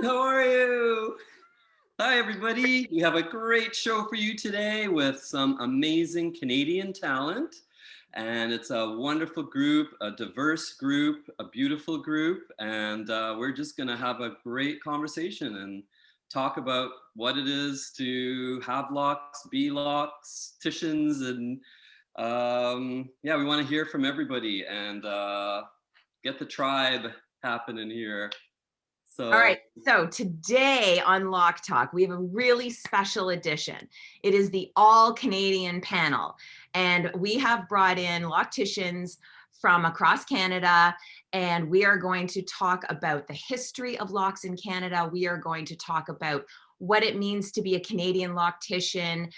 How are you? Hi, everybody. We have a great show for you today with some amazing Canadian talent. And it's a wonderful group, a diverse group, a beautiful group. And we're just going to have a great conversation and talk about what it is to have locks, be locticians. And yeah, we want to hear from everybody and get the tribe happening here. All right, so today on Loc Talk, we have a really special edition. It is the all Canadian panel, and we have brought in locticians from across Canada, and we are going to talk about the history of locks in Canada. We are going to talk about what it means to be a Canadian loctician,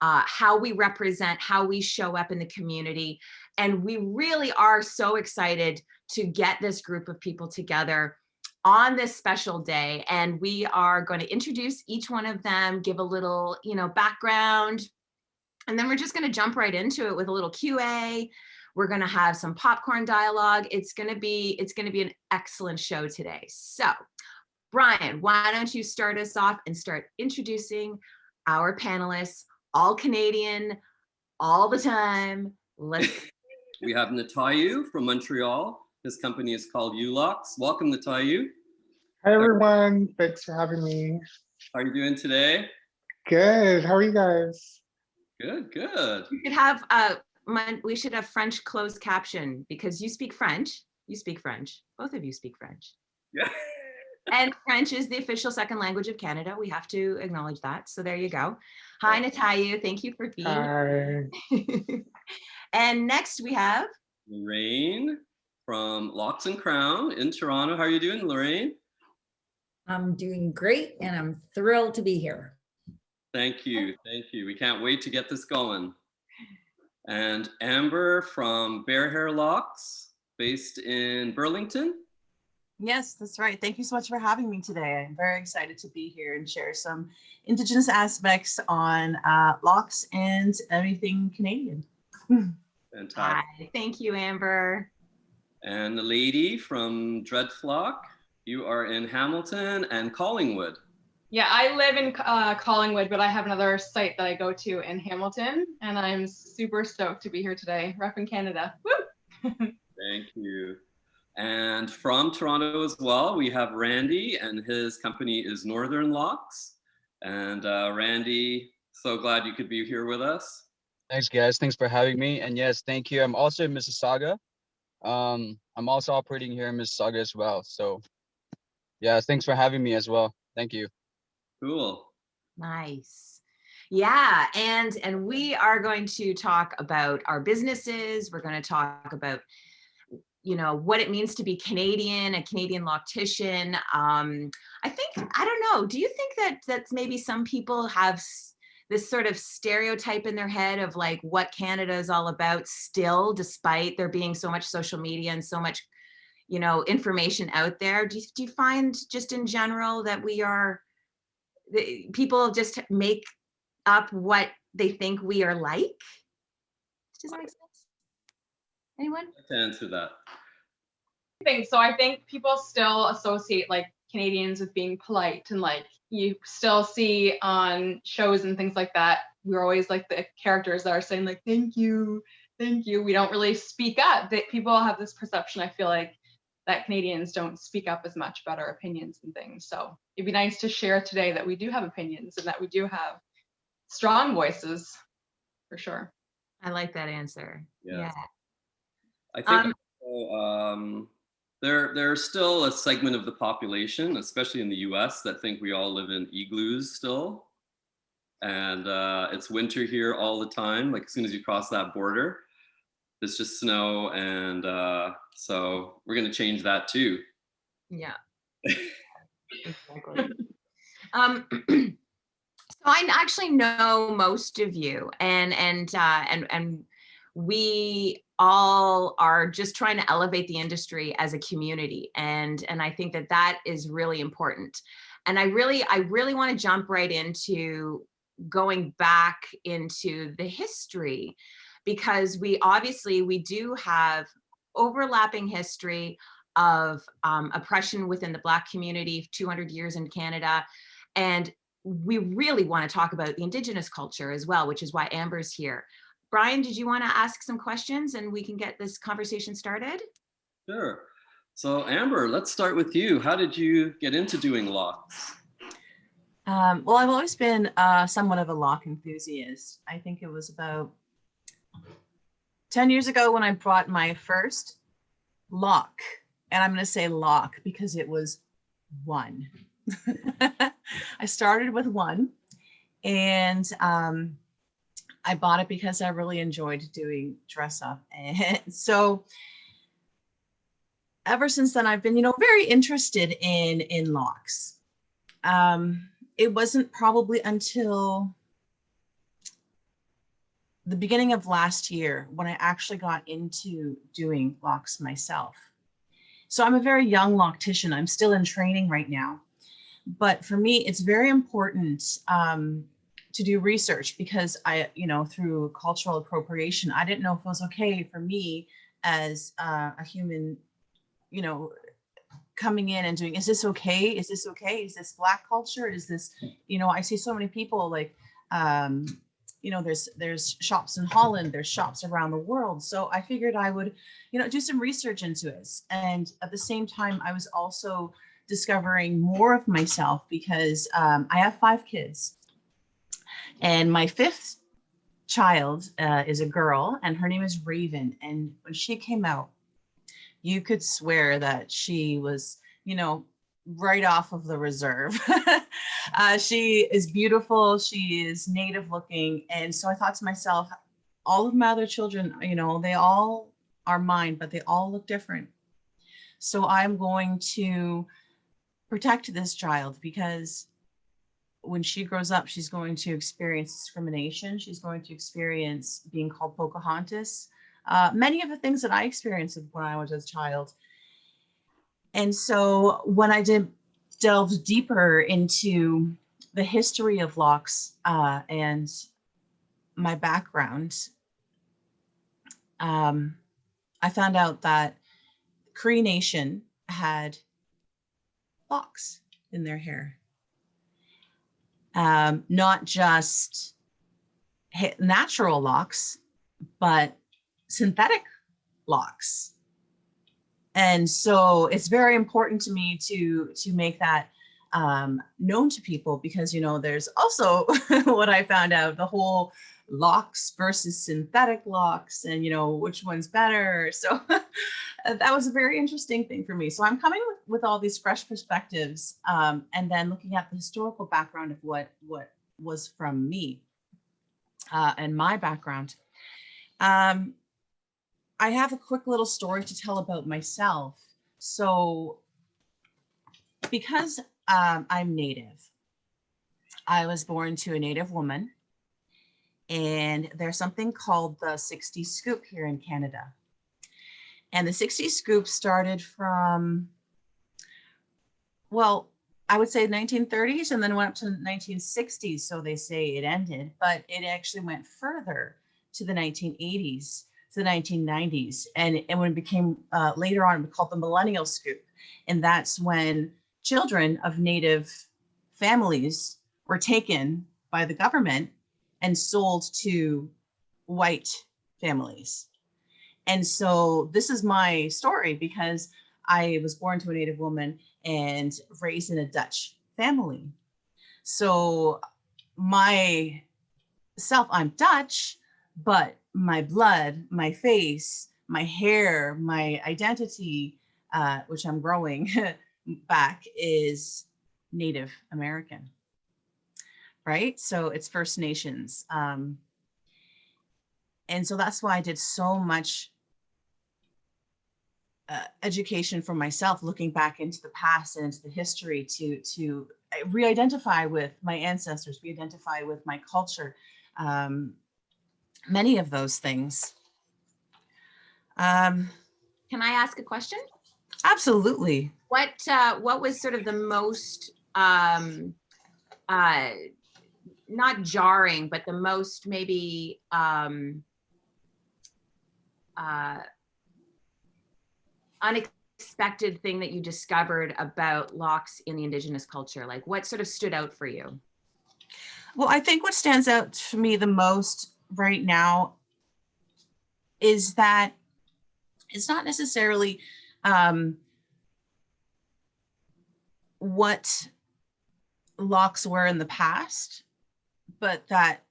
how we represent, how we show up in the community. And we really are so excited to get this group of people together on this special day, and we are going to introduce each one of them, give a little, background, and then we're just going to jump right into it with a little QA. We're going to have some popcorn dialogue. It's going to be an excellent show today. So, Brian, why don't you start us off and start introducing our panelists, all Canadian, all the time. We have Natayu from Montreal. His company is called Locs. Welcome, Natayu. Hi, everyone. Thanks for having me. How are you doing today? Good. How are you guys? Good, good. We should have French closed caption because you speak French. You speak French. Both of you speak French. Yeah. And French is the official second language of Canada. We have to acknowledge that. So there you go. Hi, Natayu. Thank you for being here. And next we have Lorraine from Locks and Crown in Toronto. How are you doing, Lorraine? I'm doing great, and I'm thrilled to be here. Thank you. Thank you. We can't wait to get this going. And Amber from Bear Hair Locks, based in Burlington. Yes, that's right. Thank you so much for having me today. I'm very excited to be here and share some Indigenous aspects on locks and everything Canadian. Fantastic. Hi. Thank you, Amber. And the lady from Dreadlocks, you are in Hamilton and Collingwood. Yeah, I live in Collingwood, but I have another site that I go to in Hamilton, and I'm super stoked to be here today, repping Canada. Woo! Thank you. And from Toronto as well, we have Randy, and his company is Northern Locks. And Randy, so glad you could be here with us. Thanks, guys. Thanks for having me. And yes, thank you. I'm also in Mississauga. I'm also operating here in Mississauga as well. So yeah, thanks for having me as well. Thank you. Cool. Nice. Yeah, and we are going to talk about our businesses. We're going to talk about, what it means to be Canadian, a Canadian loctician. I don't know. Do you think that maybe some people have this sort of stereotype in their head of like what Canada is all about still, despite there being so much social media and so much, information out there? Do you find just in general that people just make up what they think we are like? Does that make sense? Anyone? To answer that. I think people still associate like Canadians with being polite, and like you still see on shows and things like that, we're always like the characters that are saying like, thank you. We don't really speak up. That people have this perception, I feel like, that Canadians don't speak up as much about our opinions and things. So it'd be nice to share today that we do have opinions and that we do have strong voices, for sure. I like that answer. Yeah. I think there's still a segment of the population, especially in the US, that think we all live in igloos still. And it's winter here all the time. Like as soon as you cross that border, it's just snow. And so we're going to change that too. Yeah. Exactly. So I actually know most of you, and we all are just trying to elevate the industry as a community, and I think that is really important. And I really want to jump right into going back into the history, because we do have overlapping history of oppression within the Black community, 200 years in Canada. And we really want to talk about the Indigenous culture as well, which is why Amber's here. Brian, did you want to ask some questions and we can get this conversation started? Sure. So Amber, let's start with you. How did you get into doing locks? Well, I've always been somewhat of a lock enthusiast. I think it was about 10 years ago when I brought my first lock, and I'm going to say lock because it was one. I started with one, and I bought it because I really enjoyed doing dress up. And so ever since then, I've been, very interested in locks. It wasn't probably until the beginning of last year when I actually got into doing locks myself. So I'm a very young loctician. I'm still in training right now. But for me, it's very important to do research because through cultural appropriation, I didn't know if it was okay for me as a human, coming in and doing, is this okay? Is this okay? Is this Black culture? Is this, I see so many people like, there's shops in Holland, there's shops around the world. So I figured I would, do some research into it. And at the same time, I was also discovering more of myself because I have 5 kids. And my 5th child is a girl, and her name is Raven. And when she came out, you could swear that she was, right off of the reserve. She is beautiful. She is native looking. And so I thought to myself, all of my other children, they all are mine, but they all look different. So I'm going to protect this child because when she grows up, she's going to experience discrimination. She's going to experience being called Pocahontas. Many of the things that I experienced when I was a child. And so when I delved deeper into the history of locks and my background, I found out that Cree Nation had locks in their hair. Not just natural locks, but synthetic locks. And so it's very important to me to make that known to people because, there's also what I found out, the whole locks versus synthetic locks and, which one's better. So that was a very interesting thing for me. So I'm coming with all these fresh perspectives and then looking at the historical background of what was from me and my background. I have a quick little story to tell about myself. So because I'm Native, I was born to a Native woman, and there's something called the 60 scoop here in Canada. And the 60 scoop started from, well, I would say 1930s and then went up to 1960s. So they say it ended, but it actually went further to the 1980s. To the 1990s. And when it became later on called the millennial scoop. And that's when children of Native families were taken by the government and sold to white families. And so this is my story because I was born to a Native woman and raised in a Dutch family. So I'm Dutch, but my blood, my face, my hair, my identity, which I'm growing back, is Native American, right? So it's First Nations. And so that's why I did so much education for myself, looking back into the past and into the history to re-identify with my ancestors, re-identify with my culture. Many of those things. Can I ask a question? Absolutely. What was sort of the most not jarring, but the most maybe unexpected thing that you discovered about locks in the Indigenous culture? Like what sort of stood out for you? Well, I think what stands out to me the most right now is that it's not necessarily what locks were in the past, but that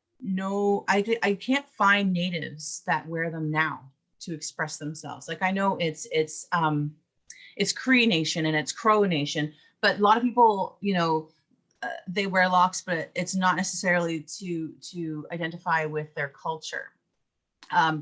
I can't find natives that wear them now to express themselves. Like I know it's Cree Nation and it's Crow Nation, but a lot of people, they wear locks, but it's not necessarily to identify with their culture.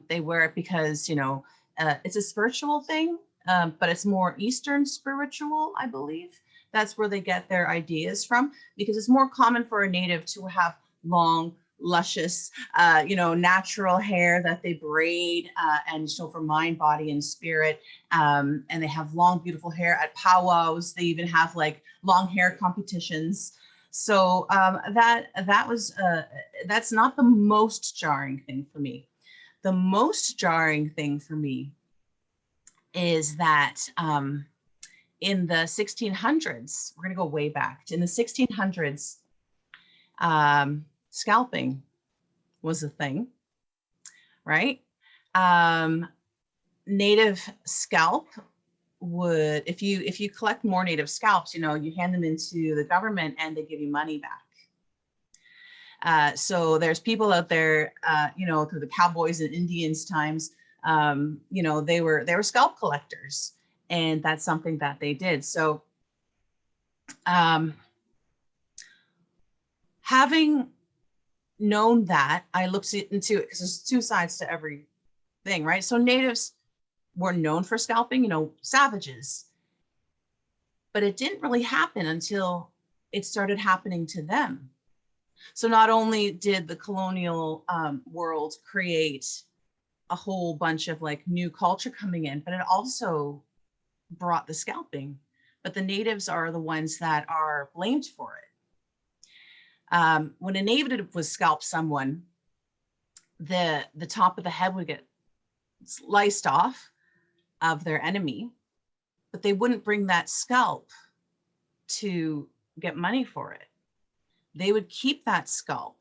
They wear it because it's a spiritual thing, but it's more Eastern spiritual, I believe. That's where they get their ideas from, because it's more common for a native to have long, luscious, natural hair that they braid and for mind, body, and spirit. And they have long, beautiful hair at powwows. They even have like long hair competitions. So that's not the most jarring thing for me. The most jarring thing for me is that in the 1600s, we're going to go way back. In the 1600s, scalping was a thing, right? Native scalp would, if you collect more native scalps, you hand them into the government and they give you money back. So there's people out there, through the cowboys and Indians times, they were scalp collectors, and that's something that they did. So having known that, I looked into it because there's two sides to every thing, right? So natives were known for scalping, savages, but it didn't really happen until it started happening to them. So not only did the colonial world create a whole bunch of like new culture coming in, but it also brought the scalping. But the natives are the ones that are blamed for it. When a native would scalp someone, the top of the head would get sliced off of their enemy, but they wouldn't bring that scalp to get money for it. They would keep that scalp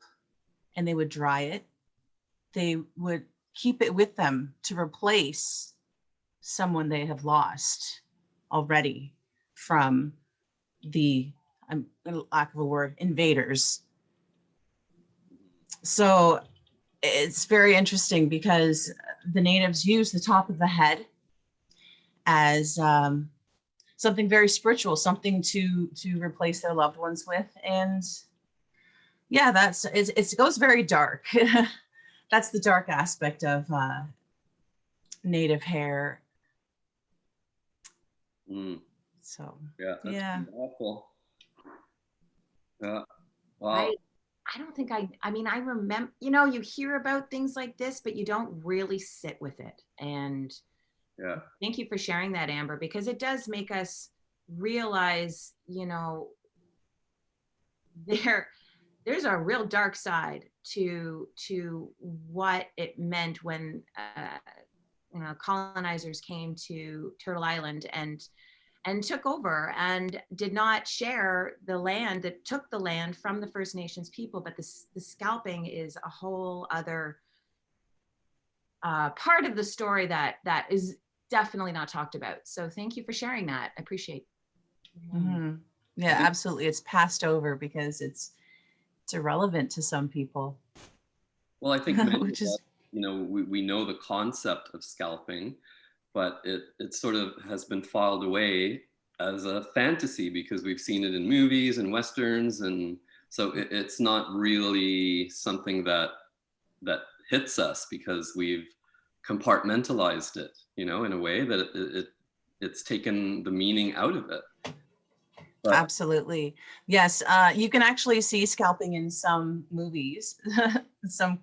and they would dry it. They would keep it with them to replace someone they have lost already from the, lack of a word, invaders. So it's very interesting because the natives use the top of the head as something very spiritual, something to replace their loved ones with. And yeah, it goes very dark. That's the dark aspect of native hair. So yeah, that's awful. Yeah. Wow. I don't think I remember, you hear about things like this, but you don't really sit with it. And yeah, thank you for sharing that, Amber, because it does make us realize, there's a real dark side to what it meant when colonizers came to Turtle Island and took over and did not share the land, that took the land from the First Nations people. But the scalping is a whole other part of the story that is definitely not talked about. So thank you for sharing that. I appreciate it. Mm-hmm. Yeah, absolutely. It's passed over because it's irrelevant to some people. Well, I think which is, we know the concept of scalping, but it sort of has been filed away as a fantasy because we've seen it in movies and Westerns. And so it's not really something that hits us because we've compartmentalized it, in a way that it's taken the meaning out of it. But, absolutely. Yes. You can actually see scalping in some movies, some,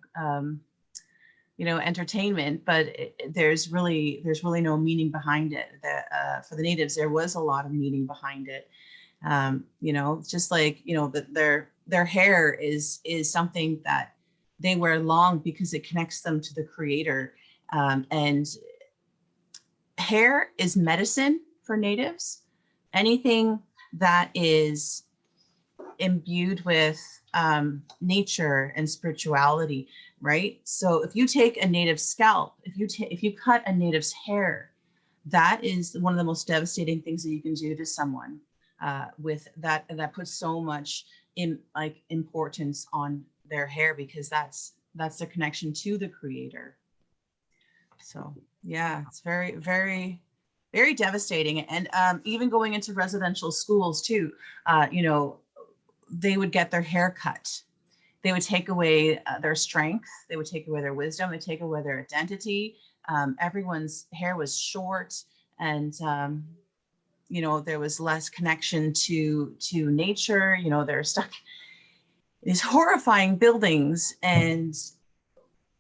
entertainment, but there's really no meaning behind it. For the natives, there was a lot of meaning behind it. Just like, their hair is something that they wear long because it connects them to the creator. And hair is medicine for natives. Anything that is imbued with nature and spirituality, right? So if you take a native scalp, if you cut a native's hair, that is one of the most devastating things that you can do to someone with that. And that puts so much importance on their hair, because that's the connection to the creator. So yeah, it's very, very, very devastating. And even going into residential schools too, they would get their hair cut. They would take away their strength. They would take away their wisdom. They take away their identity. Everyone's hair was short, and there was less connection to nature. They're stuck in these horrifying buildings, and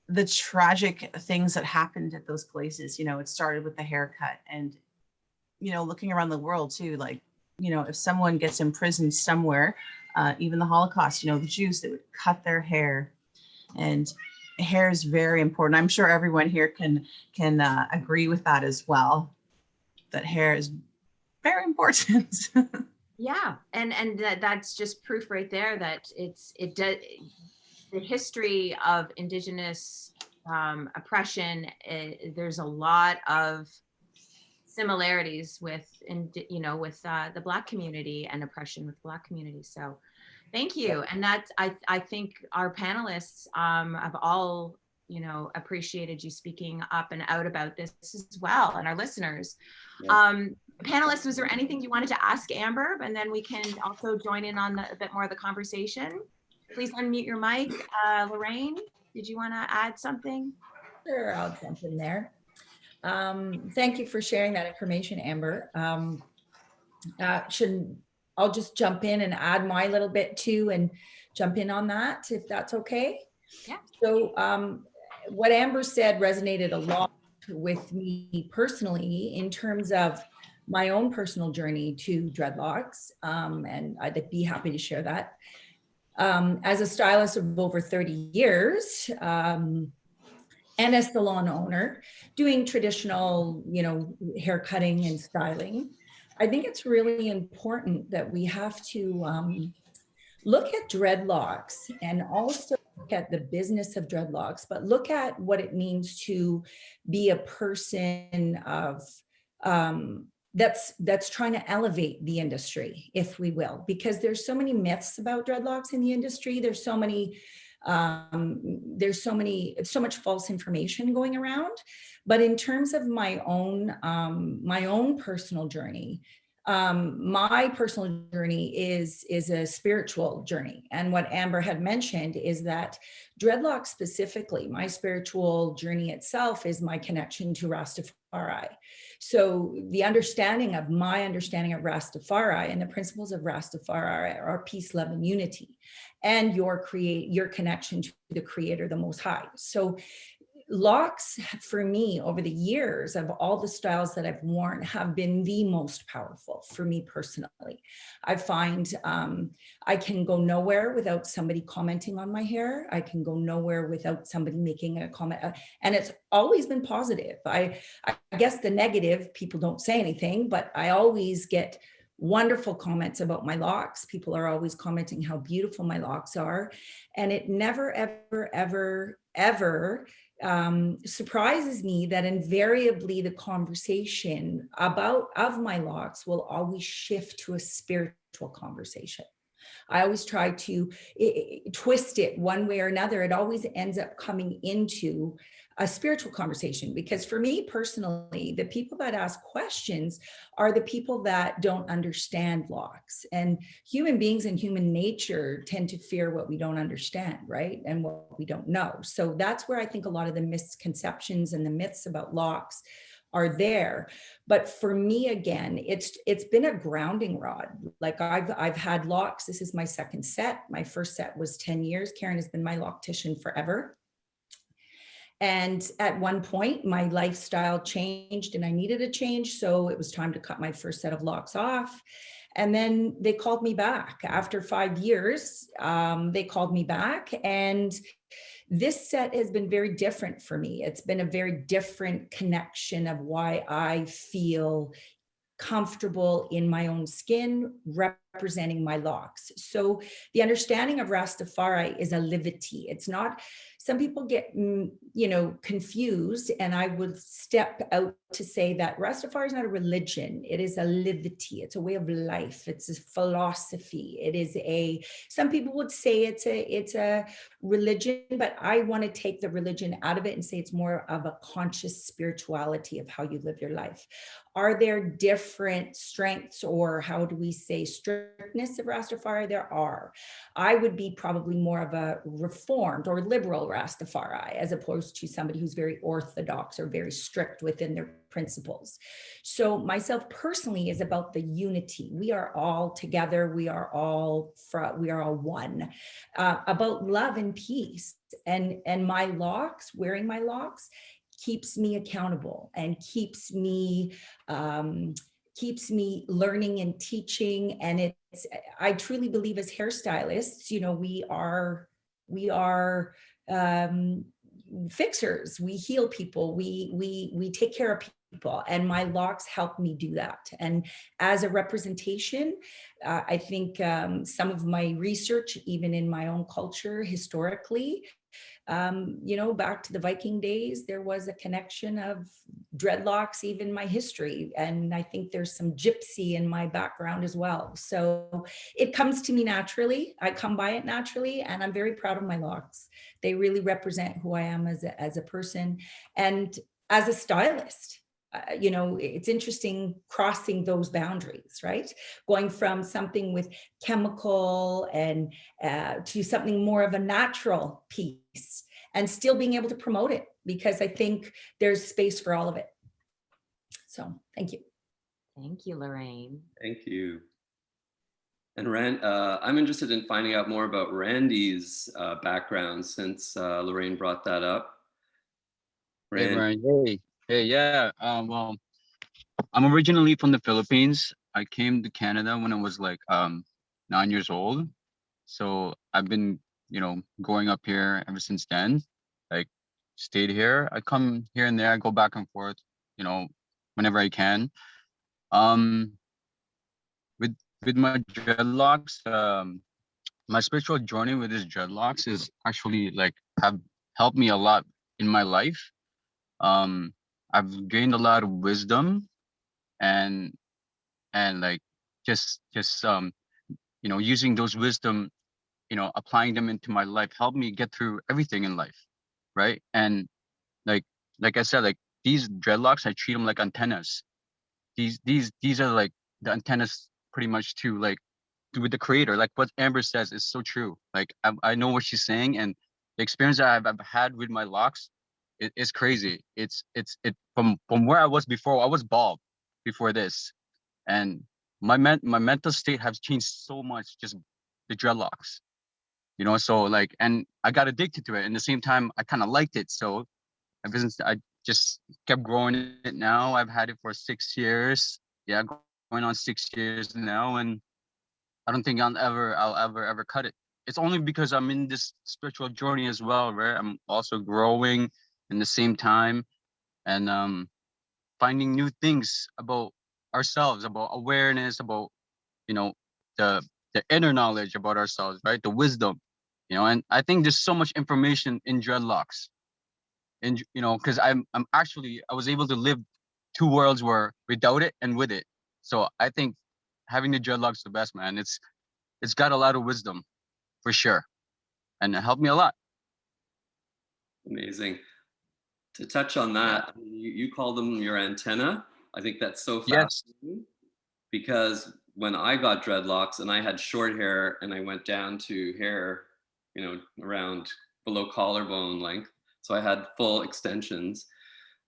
the tragic things that happened at those places. It started with the haircut, and looking around the world too, if someone gets imprisoned somewhere, even the Holocaust, the Jews, they would cut their hair. And hair is very important. I'm sure everyone here can agree with that as well, that hair is very important. Yeah, and that's just proof right there that the history of Indigenous oppression. There's a lot of similarities with the Black community and oppression with the Black community. So thank you. And that's, I think our panelists have all, appreciated you speaking up and out about this as well, and our listeners. Yeah. Panelists, was there anything you wanted to ask Amber? And then we can also join in on a bit more of the conversation. Please unmute your mic. Lorraine, did you want to add something? Sure, I'll jump in there. Thank you for sharing that information, Amber. I'll just jump in and add my little bit too, and jump in on that, if that's okay. Yeah. So what Amber said resonated a lot with me personally in terms of my own personal journey to dreadlocks, and I'd be happy to share that. As a stylist of over 30 years, and a salon owner doing traditional, hair cutting and styling, I think it's really important that we have to look at dreadlocks and also look at the business of dreadlocks, but look at what it means to be a person of that's trying to elevate the industry, if we will, because there's so many myths about dreadlocks in the industry. There's so much false information going around. But in terms of my own personal journey, my personal journey is a spiritual journey. And what Amber had mentioned is that dreadlocks specifically, my spiritual journey itself is my connection to Rastafari. So the understanding of Rastafari and the principles of Rastafari are peace, love, and unity, and your connection to the Creator, the Most High. So locks for me over the years, of all the styles that I've worn, have been the most powerful for me personally. I find I can go nowhere without somebody commenting on my hair. I can go nowhere without somebody making a comment, and it's always been positive. I guess the negative, people don't say anything, but I always get wonderful comments about my locks. People are always commenting how beautiful my locks are, and it never, ever surprises me that invariably the conversation of my locks will always shift to a spiritual conversation. I always try to twist it one way or another. It always ends up coming into a spiritual conversation, because for me personally, the people that ask questions are the people that don't understand locks. And human beings and human nature tend to fear what we don't understand, right? And what we don't know. So that's where I think a lot of the misconceptions and the myths about locks are there. But for me, again, it's been a grounding rod. Like I've had locks. This is my second set. My first set was 10 years. Karen has been my loctician forever. And at one point, my lifestyle changed and I needed a change. So it was time to cut my first set of locks off. And then they called me back after 5 years. They called me back, and this set has been very different for me. It's been a very different connection of why I feel comfortable in my own skin, representing my locks. So the understanding of Rastafari is a livity. It's not, some people get, confused, and I would step out to say that Rastafari is not a religion. It is a livity. It's a way of life. It's a philosophy. It is some people would say it's a religion, but I want to take the religion out of it and say it's more of a conscious spirituality of how you live your life. Are there different strengths, or how do we say strictness of Rastafari? There are. I would be probably more of a reformed or liberal Rastafari, as opposed to somebody who's very orthodox or very strict within their principles. So myself personally is about the unity. We are all together. We are all one. About love and peace. And my locks, wearing my locks, keeps me accountable and keeps me learning and teaching. And I truly believe as hairstylists, we are fixers. We heal people. We take care of people, and my locks help me do that. And as a representation, I think some of my research, even in my own culture historically, back to the Viking days, there was a connection of dreadlocks, even my history. And I think there's some gypsy in my background as well. So it comes to me naturally. I come by it naturally, and I'm very proud of my locks. They really represent who I am as a person and as a stylist. It's interesting crossing those boundaries, right? Going from something with chemical and to something more of a natural piece, and still being able to promote it, because I think there's space for all of it. So thank you. Thank you, Lorraine. Thank you. And I'm interested in finding out more about Randy's background, since Lorraine brought that up. Hey, Ryan. Hey, yeah. Well, I'm originally from the Philippines. I came to Canada when I was like 9 years old. So I've been, growing up here ever since then. Like, stayed here. I come here and there. I go back and forth, whenever I can. With my dreadlocks, my spiritual journey with these dreadlocks is actually have helped me a lot in my life. I've gained a lot of wisdom, and just using those wisdom, applying them into my life helped me get through everything in life, right? And like I said, these dreadlocks, I treat them like antennas. These are like the antennas pretty much to with the creator. Like what Amber says is so true. I know what she's saying, and the experience that I've had with my locks, it's crazy. It's from where I was before. I was bald before this, and my mental state has changed so much, just the dreadlocks, so and I got addicted to it. And the same time, I kind of liked it. So I just kept growing it. Now I've had it for 6 years. Yeah, going on 6 years now, and I don't think I'll ever cut it. It's only because I'm in this spiritual journey as well, right? I'm also growing in the same time, and finding new things about ourselves, about awareness, about the inner knowledge about ourselves, right? The wisdom, and I think there's so much information in dreadlocks, and because I was able to live 2 worlds, where without it and with it. So I think having the dreadlocks is the best, man. It's got a lot of wisdom, for sure, and it helped me a lot. Amazing. To touch on that, you call them your antenna. I think that's so fascinating. Yes. Because when I got dreadlocks and I had short hair and I went down to hair, around below collarbone length, so I had full extensions,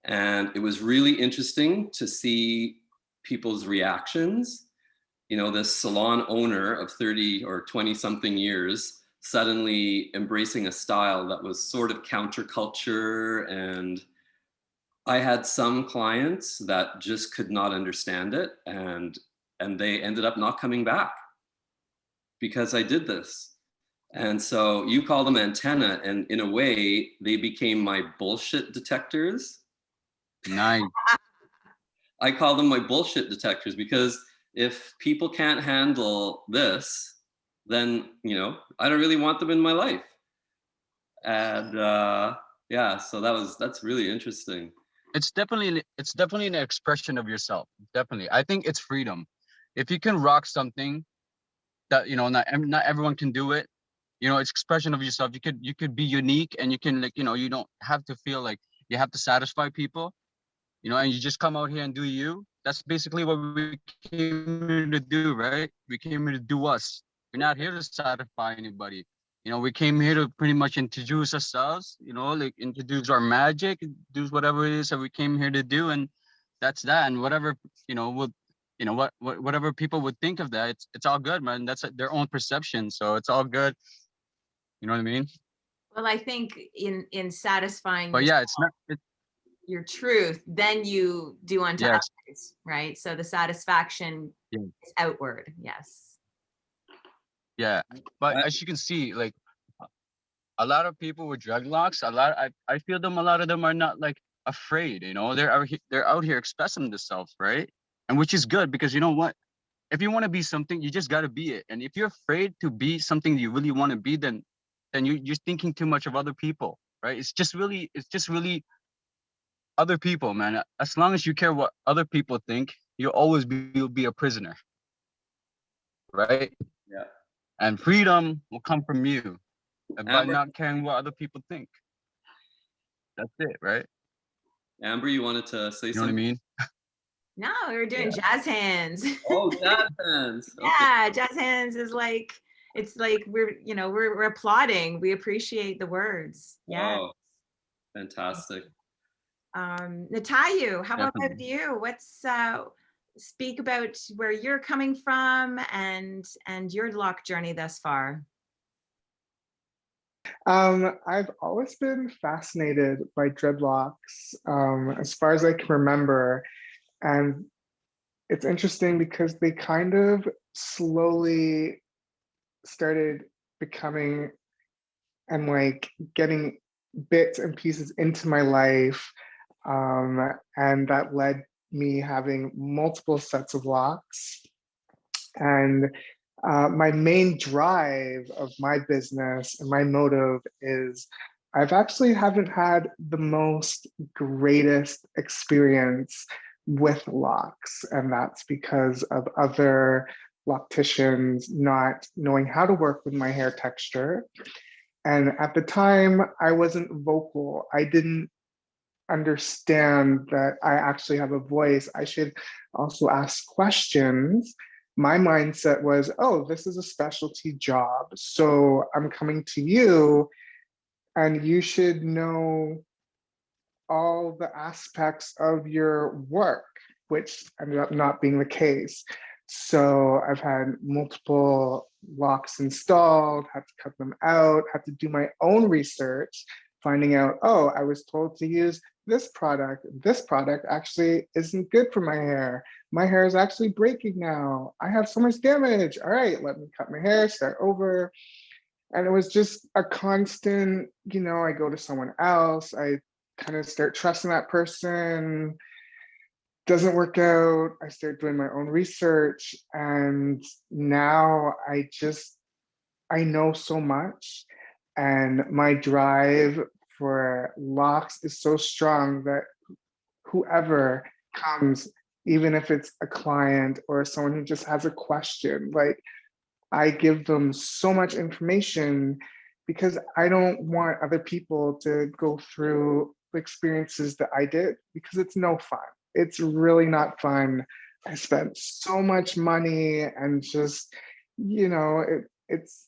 and it was really interesting to see people's reactions. This salon owner of 30 or 20 something years suddenly embracing a style that was sort of counterculture. And I had some clients that just could not understand it, and they ended up not coming back because I did this. And so you call them antenna, and in a way they became my bullshit detectors. Nice. I call them my bullshit detectors, because if people can't handle this, then, you know, I don't really want them in my life. And yeah, so that's really interesting. It's definitely an expression of yourself. Definitely. I think it's freedom. If you can rock something that, you know, not everyone can do it, you know, it's expression of yourself. You could be unique, and you can, like, you know, you don't have to feel like you have to satisfy people, you know, and you just come out here and do you. That's basically what we came here to do, right? We came here to do us. We're not here to satisfy anybody. You know, we came here to pretty much introduce ourselves, you know, like introduce our magic, do whatever it is that we came here to do. And that's that. And whatever, you know, whatever people would think of that, it's all good, man. That's their own perception. So it's all good. You know what I mean? Well, I think in satisfying But yeah, it's not, your truth, then you do unto yes. others, right? So the satisfaction Yeah. is outward. Yes. Yeah. But as you can see, like a lot of people with dreadlocks, I feel them, a lot of them are not like afraid, you know, they're out here expressing themselves, right? And which is good, because you know what? If you want to be something, you just got to be it. And if you're afraid to be something you really want to be, then you're thinking too much of other people, right? It's just really other people, man. As long as you care what other people think, you'll be a prisoner, right? Yeah. And freedom will come from you by Amber, not caring what other people think. That's it, right? Amber, you wanted to say You know what I something? mean? No, we were doing jazz hands. Oh, jazz hands. Okay. Yeah, jazz hands is like, it's like we're applauding. We appreciate the words. Yeah. Oh, fantastic. Natayu, how about Definitely. you? What's speak about where you're coming from and your Loc journey thus far. I've always been fascinated by dreadlocks, as far as I can remember. And it's interesting because they kind of slowly started becoming and like getting bits and pieces into my life. And that led me having multiple sets of locks. And my main drive of my business and my motive is I've actually haven't had the most greatest experience with locks. And that's because of other locticians not knowing how to work with my hair texture. And at the time, I wasn't vocal. I didn't understand that I actually have a voice. I should also ask questions. My mindset was, oh, this is a specialty job. So I'm coming to you, and you should know all the aspects of your work, which ended up not being the case. So I've had multiple locks installed, had to cut them out, had to do my own research, finding out, oh, I was told to use this product. This product actually isn't good for my hair. My hair is actually breaking now. I have so much damage. All right, let me cut my hair, start over. And it was just a constant, I go to someone else, I kind of start trusting that person, doesn't work out. I start doing my own research, and now I know so much, and my drive for locks is so strong that whoever comes, even if it's a client or someone who just has a question, like I give them so much information because I don't want other people to go through the experiences that I did, because it's no fun. It's really not fun. I spent so much money and just, it's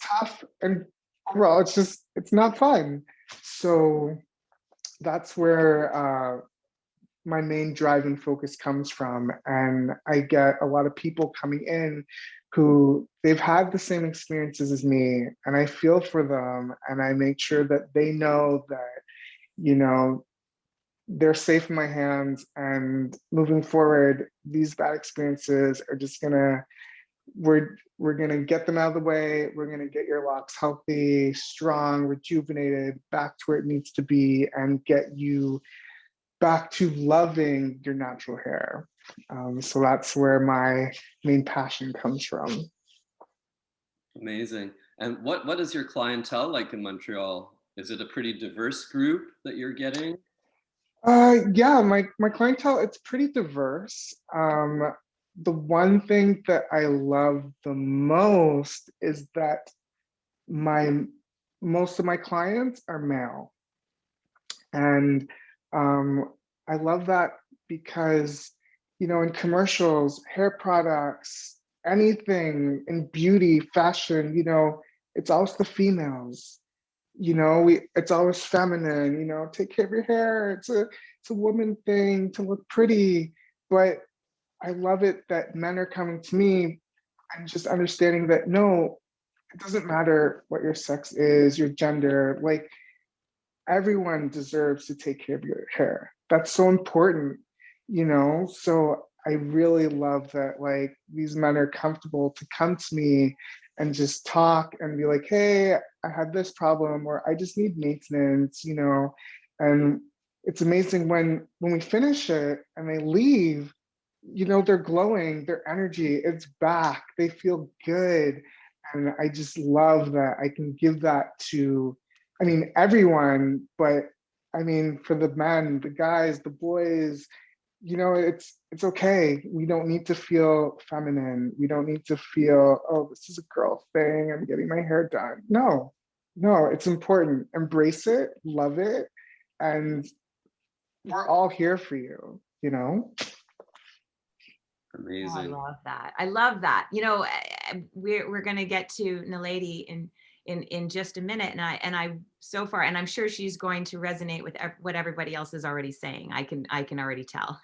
tough, and overall it's not fun. So that's where my main drive and focus comes from. And I get a lot of people coming in who they've had the same experiences as me, and I feel for them, and I make sure that they know that, they're safe in my hands, and moving forward, these bad experiences are just we're gonna get them out of the way. We're gonna get your locks healthy, strong, rejuvenated, back to where it needs to be, and get you back to loving your natural hair. So that's where my main passion comes from. Amazing. And what is your clientele like in Montreal? Is it a pretty diverse group that you're getting? Yeah, my clientele, it's pretty diverse. The one thing that I love the most is that most of my clients are male. And I love that because, you know, in commercials, hair products, anything in beauty, fashion, you know, it's always the females. You know, it's always feminine, you know, take care of your hair. It's a woman thing to look pretty. But I love it that men are coming to me and just understanding that no, it doesn't matter what your sex is, your gender, like everyone deserves to take care of your hair. That's so important, you know? So I really love that like these men are comfortable to come to me and just talk and be like, hey, I had this problem or I just need maintenance, you know? And it's amazing when we finish it and they leave, you know, they're glowing, their energy, it's back, they feel good. And I just love that I can give that to, I mean, everyone, but I mean, for the men, the guys, the boys, you know, it's okay. We don't need to feel feminine. We don't need to feel, oh, this is a girl thing. I'm getting my hair done. No, it's important. Embrace it, love it, and we're all here for you, you know? Amazing. Oh, I love that. I love that. You know, we're going to get to Naledi in just a minute, and I so far, and I'm sure she's going to resonate with what everybody else is already saying. I can already tell.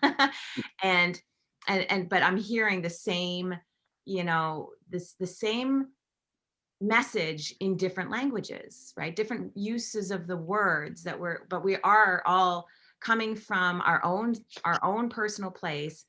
and but I'm hearing the same, you know, the same message in different languages, right? Different uses of the words but we are all coming from our own personal place.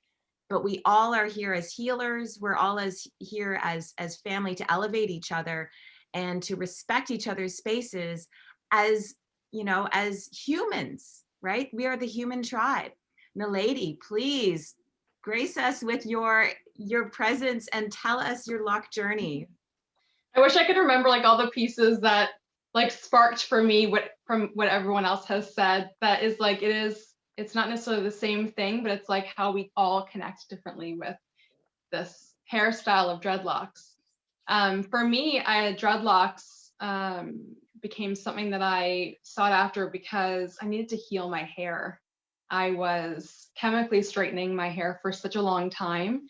But we all are here as healers. We're all here as family to elevate each other and to respect each other's spaces as, you know, as humans, right? We are the human tribe. Naledi, please grace us with your presence and tell us your Loc journey. I wish I could remember like all the pieces that like sparked for me from what everyone else has said. That is like, it's not necessarily the same thing, but it's like how we all connect differently with this hairstyle of dreadlocks. For me, dreadlocks became something that I sought after because I needed to heal my hair. I was chemically straightening my hair for such a long time,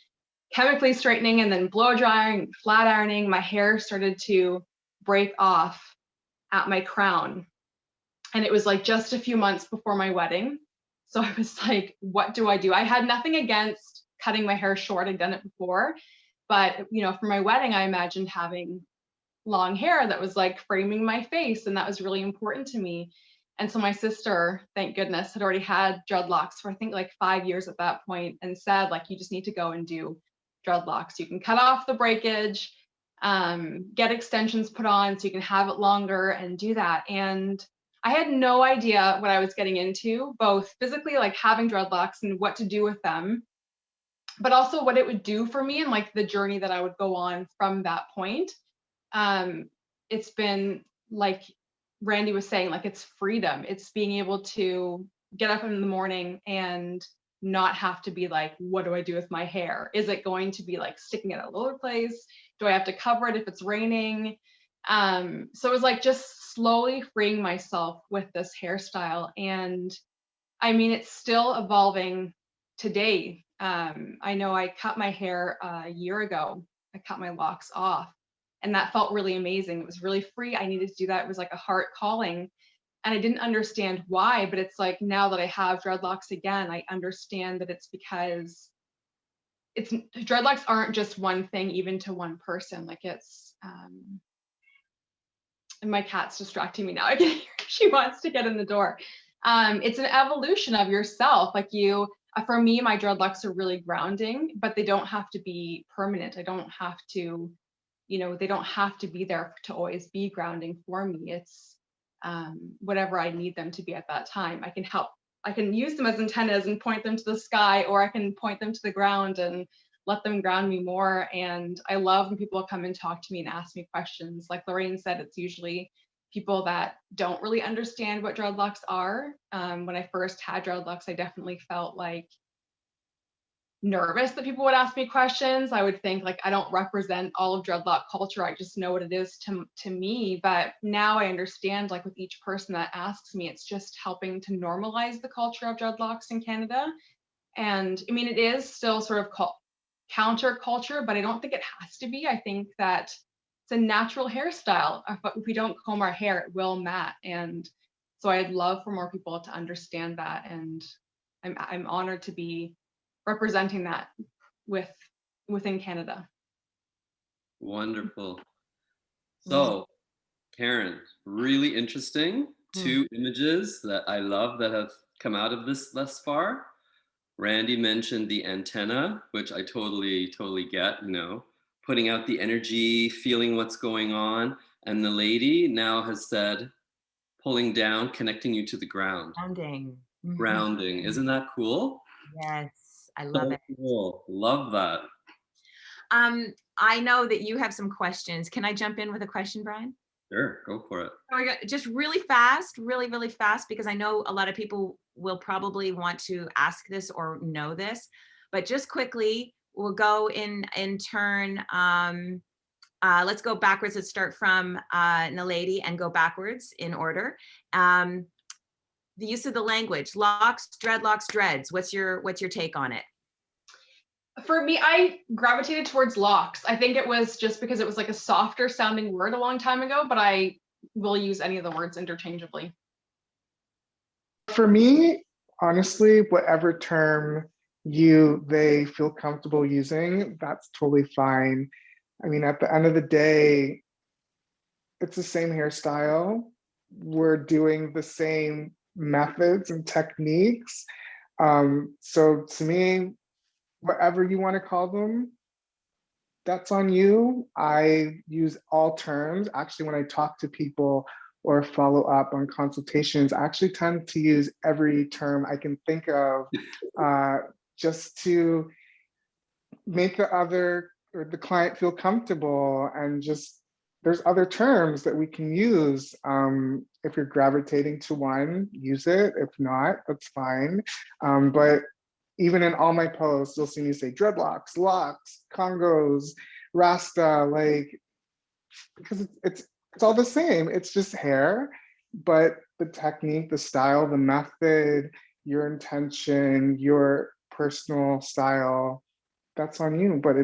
chemically straightening and then blow drying, flat ironing. My hair started to break off at my crown. And it was like just a few months before my wedding. So I was like, what do I do? I had nothing against cutting my hair short. I'd done it before. But, you know, for my wedding, I imagined having long hair that was like framing my face. And that was really important to me. And so my sister, thank goodness, had already had dreadlocks for I think like 5 years at that point, and said, like, you just need to go and do dreadlocks. You can cut off the breakage, get extensions put on so you can have it longer and do that. And I had no idea what I was getting into, both physically, like having dreadlocks and what to do with them, but also what it would do for me and like the journey that I would go on from that point. It's been like Randy was saying, like it's freedom. It's being able to get up in the morning and not have to be like, what do I do with my hair? Is it going to be like sticking it all over the place? Do I have to cover it if it's raining? So it was like just slowly freeing myself with this hairstyle. And I mean, it's still evolving today. I know I cut my hair a year ago. I cut my locks off, and that felt really amazing. It was really free. I needed to do that. It was like a heart calling. And I didn't understand why, but it's like now that I have dreadlocks again, I understand that it's because dreadlocks aren't just one thing, even to one person. Like it's, and my cat's distracting me now. I can hear she wants to get in the door. It's an evolution of yourself. Like for me, my dreadlocks are really grounding, but they don't have to be permanent. I don't have to, you know, they don't have to be there to always be grounding for me. It's whatever I need them to be at that time. I can help I can use them as antennas and point them to the sky, or I can point them to the ground and let them ground me more. And I love when people come and talk to me and ask me questions. Like Lorraine said, it's usually people that don't really understand what dreadlocks are. When I first had dreadlocks, I definitely felt like nervous that people would ask me questions. I would think like, I don't represent all of dreadlock culture. I just know what it is to me. But now I understand, like with each person that asks me, it's just helping to normalize the culture of dreadlocks in Canada. And I mean, it is still sort of counterculture, but I don't think it has to be. I think that it's a natural hairstyle. If we don't comb our hair, it will mat. And so I'd love for more people to understand that. And I'm honored to be representing that within Canada. Wonderful. So, Karen, really interesting. Two images that I love that have come out of this thus far. Randy mentioned the antenna, which I totally get, you know, putting out the energy, feeling what's going on. And the lady now has said, pulling down, connecting you to the ground. Grounding. Grounding. Isn't that cool? Yes, I love it. Cool. Love that. I know that you have some questions. Can I jump in with a question, Brian? Sure, go for it. Just really fast, really fast, because I know a lot of people will probably want to ask this or know this, but just quickly, we'll go in turn. Let's go backwards. Let's start from Naledi and go backwards in order. The use of the language, locks, dreadlocks, dreads. What's your take on it? For me, I gravitated towards locks. I think it was just because it was like a softer sounding word a long time ago, but I will use any of the words interchangeably. For me, honestly, whatever term they feel comfortable using, that's totally fine. I mean, at the end of the day, it's the same hairstyle. We're doing the same methods and techniques. So to me, whatever you want to call them, that's on you. I use all terms. Actually, when I talk to people or follow up on consultations, I actually tend to use every term I can think of just to make the other or the client feel comfortable. And just there's other terms that we can use. If you're gravitating to one, use it. If not, that's fine. But even in all my posts, you'll see me say dreadlocks, locks, Congos, Rasta, like, because it's all the same. It's just hair, but the technique, the style, the method, your intention, your personal style, that's on you. But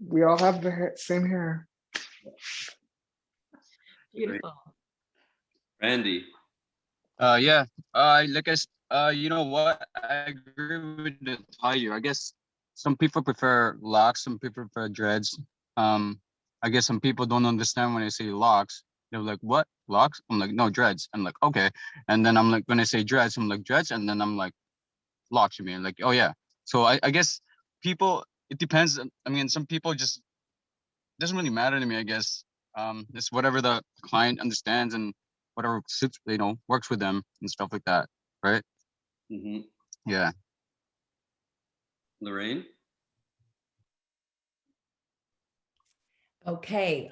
we all have the same hair. Beautiful. Randy. Yeah. You know what? I agree with Natayu. I guess some people prefer locks, some people prefer dreads. I guess some people don't understand when I say locks. They're like, what? Locks? I'm like, no, dreads. I'm like, okay. And then I'm like, when I say dreads, I'm like, dreads. And then I'm like, locks, you mean? Like, oh yeah. So I guess people, it depends. I mean, some people just, doesn't really matter to me, I guess. It's whatever the client understands and whatever suits, works with them and stuff like that. Right? Mm-hmm. Yeah. Lorraine? Okay.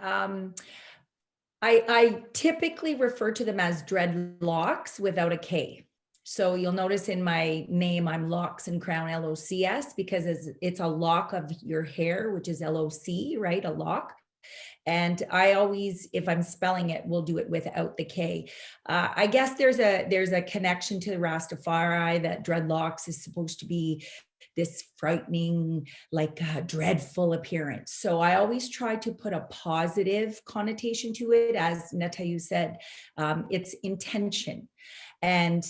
I typically refer to them as dreadlocks without a K. So you'll notice in my name, I'm Locks and Crown, LOCS, because it's a lock of your hair, which is LOC, right? A lock. And I always, if I'm spelling it, will do it without the K. I guess there's a connection to the Rastafari that dreadlocks is supposed to be this frightening, like dreadful appearance. So I always try to put a positive connotation to it. As Natayu said, it's intention. And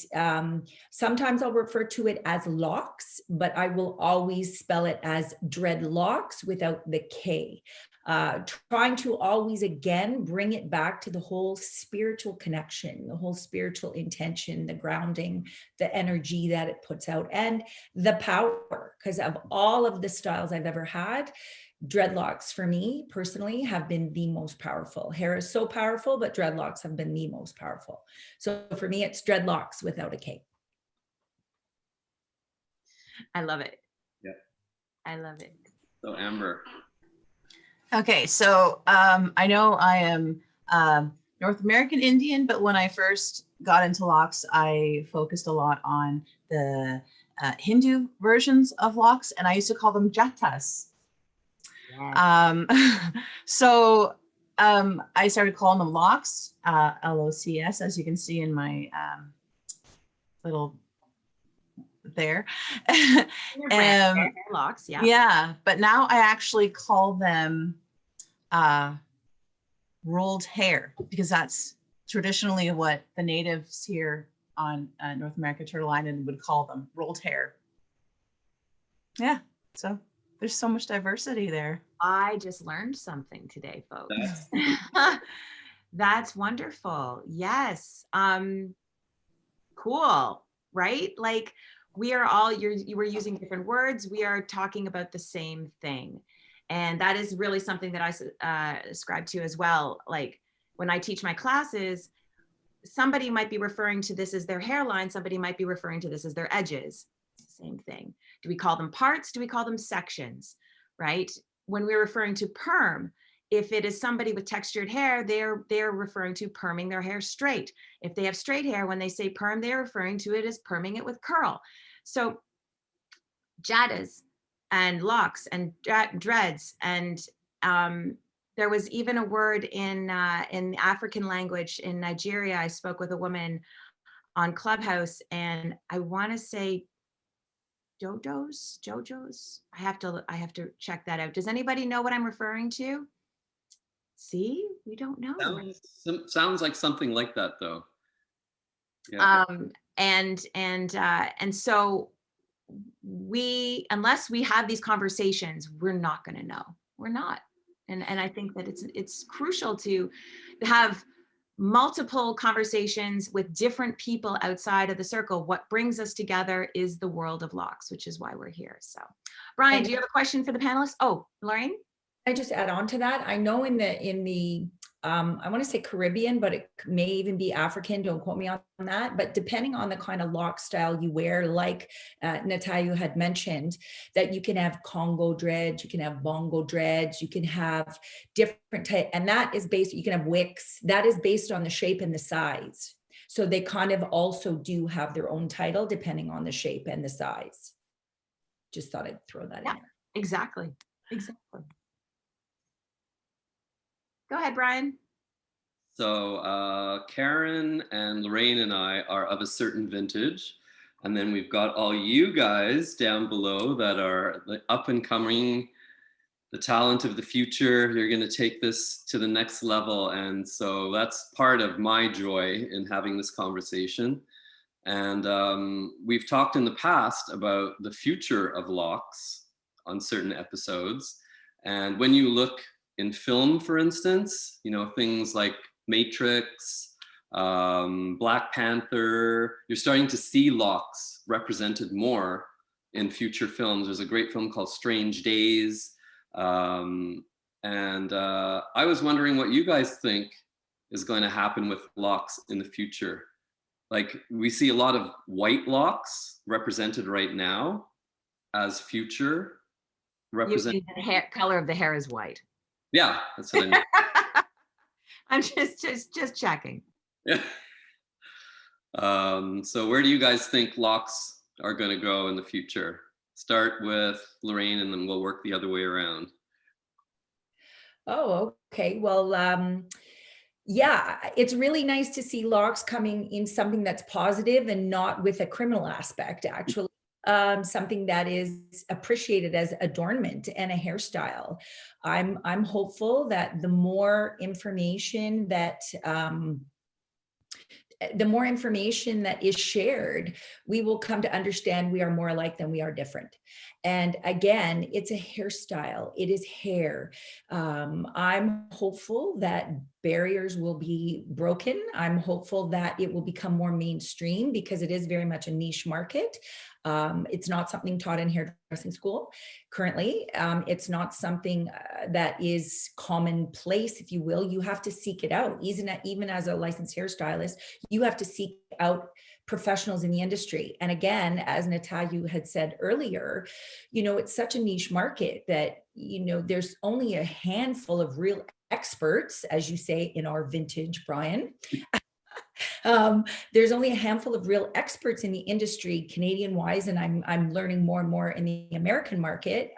sometimes I'll refer to it as locks, but I will always spell it as dreadlocks without the K. Trying to always, again, bring it back to the whole spiritual connection, the whole spiritual intention, the grounding, the energy that it puts out, and the power. Because of all of the styles I've ever had, dreadlocks for me personally have been the most powerful. Hair is so powerful, but dreadlocks have been the most powerful. So for me, it's dreadlocks without a K. I love it. Yeah. I love it. So Amber. Okay, so I know I am North American Indian, but when I first got into locks, I focused a lot on the Hindu versions of locks, and I used to call them jatas. Wow. So I started calling them locks, LOCS, as you can see in my little there. Locks, yeah. Yeah, but now I actually call them rolled hair, because that's traditionally what the natives here on North America, Turtle Island, would call them, rolled hair. Yeah, so there's so much diversity there. I just learned something today, folks. That's wonderful. Yes. Cool, right? Like we are all, you were using different words. We are talking about the same thing. And that is really something that I ascribe to as well. Like when I teach my classes, somebody might be referring to this as their hairline. Somebody might be referring to this as their edges. It's the same thing. Do we call them parts? Do we call them sections, right? When we're referring to perm, if it is somebody with textured hair, they're referring to perming their hair straight. If they have straight hair, when they say perm, they're referring to it as perming it with curl. So jatas and locks and dreads, and there was even a word in African language in Nigeria. I spoke with a woman on Clubhouse, and I want to say jojos. I have to check that out. Does anybody know what I'm referring to? See, we don't know. Sounds like something like that, though. Yeah. And so unless we have these conversations, we're not going to know. We're not. And I think that it's crucial to have multiple conversations with different people outside of the circle. What brings us together is the world of locks, which is why we're here. So, Brian, do you have a question for the panelists? Oh, Lorraine? I just add on to that. I know in the I want to say Caribbean, but it may even be African. Don't quote me on that. But depending on the kind of lock style you wear, like Natayu had mentioned, that you can have Congo dreads, you can have bongo dreads, you can have different type, and that is based. You can have wicks. That is based on the shape and the size. So they kind of also do have their own title depending on the shape and the size. Just thought I'd throw that in there. Exactly. Go ahead, Brian. So Karen and Lorraine and I are of a certain vintage. And then we've got all you guys down below that are the up and coming, the talent of the future. You're going to take this to the next level. And so that's part of my joy in having this conversation. And we've talked in the past about the future of locks on certain episodes. And when you look in film, for instance, you know, things like Matrix, Black Panther, you're starting to see locks represented more in future films. There's a great film called Strange Days. And I was wondering what you guys think is going to happen with locks in the future. Like, we see a lot of white locks represented right now as future represented. The hair, color of the hair is white. Yeah, that's what I mean. I'm just checking. Yeah. So where do you guys think locks are going to go in the future? Start with Lorraine, and then we'll work the other way around. Oh, okay. Well, yeah, it's really nice to see locks coming in something that's positive and not with a criminal aspect, actually. Something that is appreciated as adornment and a hairstyle. I'm hopeful that the more information that is shared, we will come to understand we are more alike than we are different. And again, it's a hairstyle. It is hair. I'm hopeful that barriers will be broken. I'm hopeful that it will become more mainstream because it is very much a niche market. It's not something taught in hairdressing school currently. It's not something that is commonplace, if you will. You have to seek it out. Even as a licensed hairstylist, you have to seek out professionals in the industry. And again, as Natayu had said earlier, it's such a niche market that, there's only a handful of real experts, as you say in our vintage, Brian. There's only a handful of real experts in the industry, Canadian wise, and I'm learning more and more in the American market.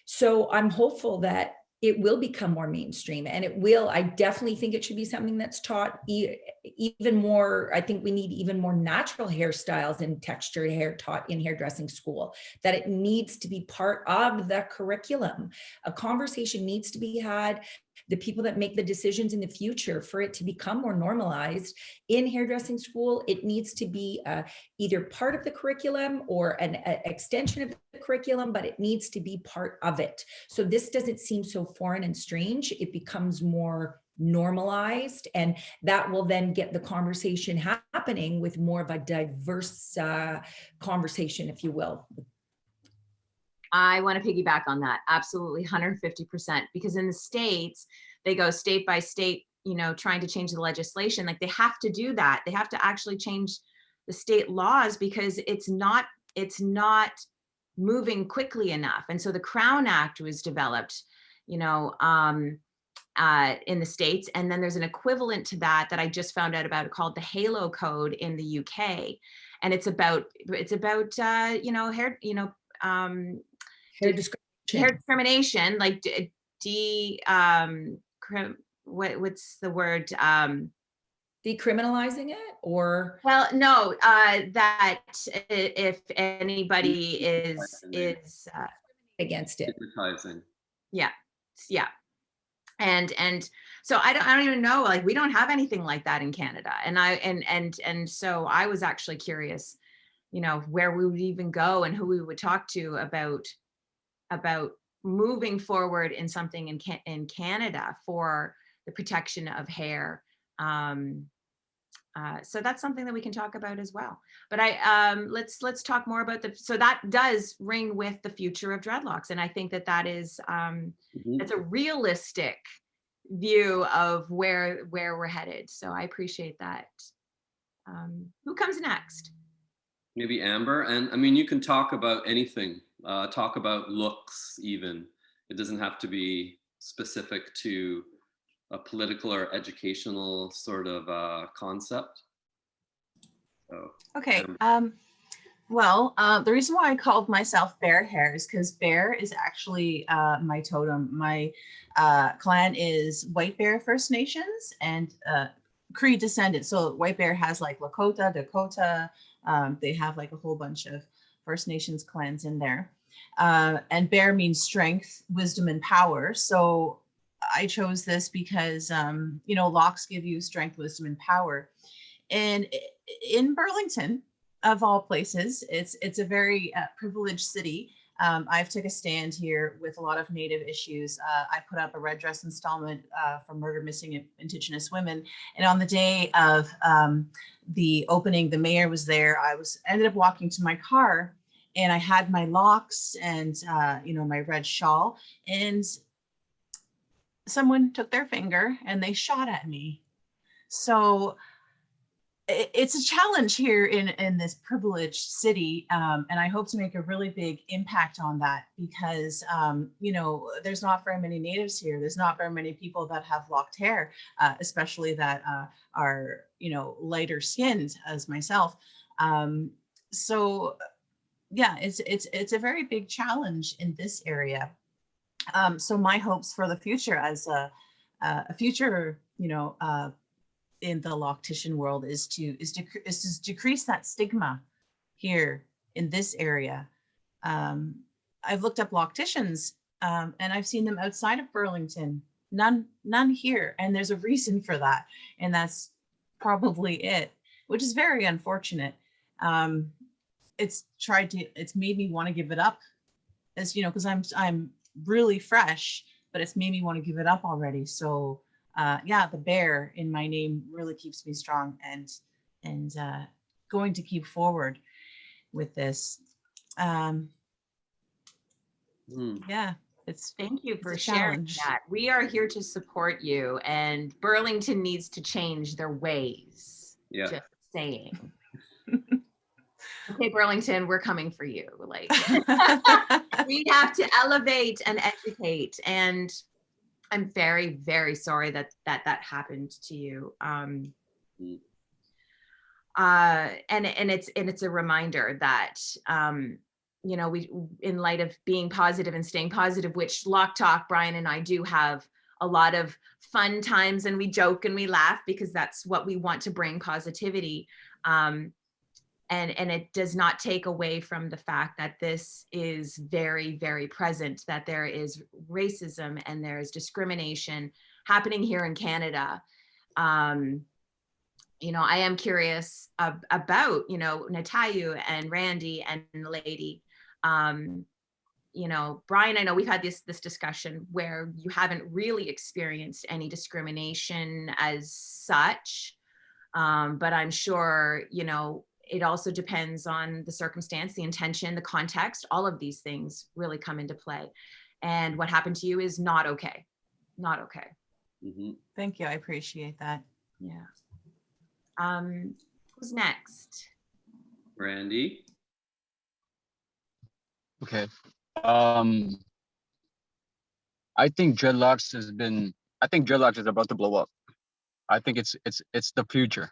So I'm hopeful that it will become more mainstream, and I definitely think it should be something that's taught even more. I think we need even more natural hairstyles and textured hair taught in hairdressing school, that it needs to be part of the curriculum. A conversation needs to be had. The people that make the decisions in the future, for it to become more normalized in hairdressing school, it needs to be either part of the curriculum or an extension of the curriculum, but it needs to be part of it. So this doesn't seem so foreign and strange. It becomes more normalized, and that will then get the conversation happening with more of a diverse conversation, if you will. I want to piggyback on that. Absolutely, 150%. Because in the States, they go state by state, trying to change the legislation. Like, they have to do that. They have to actually change the state laws because it's not moving quickly enough. And so the Crown Act was developed, in the States. And then there's an equivalent to that I just found out about, called the Halo Code in the UK. And it's about hair discrimination, like what's the word? Decriminalizing it, or? Well, no, that if anybody is against it. Yeah. And so I don't even know, like, we don't have anything like that in Canada. And so I was actually curious, where we would even go and who we would talk to about moving forward in something in Canada for the protection of hair. So that's something that we can talk about as well. But let's talk more about so that does ring with the future of dreadlocks. And I think that is, it's a realistic view of where we're headed. So I appreciate that. Who comes next? Maybe Amber. And I mean, you can talk about anything, talk about looks even. It doesn't have to be specific to a political or educational sort of concept. So, okay. Well, the reason why I called myself Bear Hair is because bear is actually my totem. My clan is White Bear First Nations and Cree descendant. So White Bear has like Lakota, Dakota. They have like a whole bunch of First Nations clans in there. And bear means strength, wisdom, and power. So I chose this because, locks give you strength, wisdom, and power. And in Burlington, of all places, it's a very privileged city. I've took a stand here with a lot of Native issues. I put up a red dress installment for murder missing Indigenous women. And on the day of the opening, the mayor was there. Ended up walking to my car, and I had my locks and my red shawl, and someone took their finger and they shot at me. So it's a challenge here in this privileged city, and I hope to make a really big impact on that because there's not very many natives here. There's not very many people that have locked hair, especially that are lighter skinned as myself. So yeah, it's a very big challenge in this area. So my hopes for the future as a future in the loctician world is to decrease that stigma here in this area. I've looked up locticians and I've seen them outside of Burlington, none here. And there's a reason for that. And that's probably it, which is very unfortunate. it's made me want to give it up, as you know, because I'm really fresh, but it's made me want to give it up already. So yeah, the bear in my name really keeps me strong and going to keep forward with this. Yeah, Thank you for a sharing challenge. that. We are here to support you, and Burlington needs to change their ways. Yeah. Just saying. Okay, Burlington, we're coming for you. Like, we have to elevate and educate. And I'm very, very sorry that happened to you. And it's a reminder that you know, we, in light of being positive and staying positive, which Loc Talk, Brian and I do have a lot of fun times, and we joke and we laugh because that's what we want to bring, positivity. And it does not take away from the fact that this is very, very present, that there is racism and there is discrimination happening here in Canada. You know, I am curious about, you know, Natayu and Randy and Naledi. You know, Brian, I know we've had this discussion where you haven't really experienced any discrimination as such, but I'm sure, you know, it also depends on the circumstance, the intention, the context. All of these things really come into play. And what happened to you is not okay. Not okay. Mm-hmm. Thank you. I appreciate that. Yeah. Who's next? Randy. Okay. I think Dreadlocks is about to blow up. I think it's the future.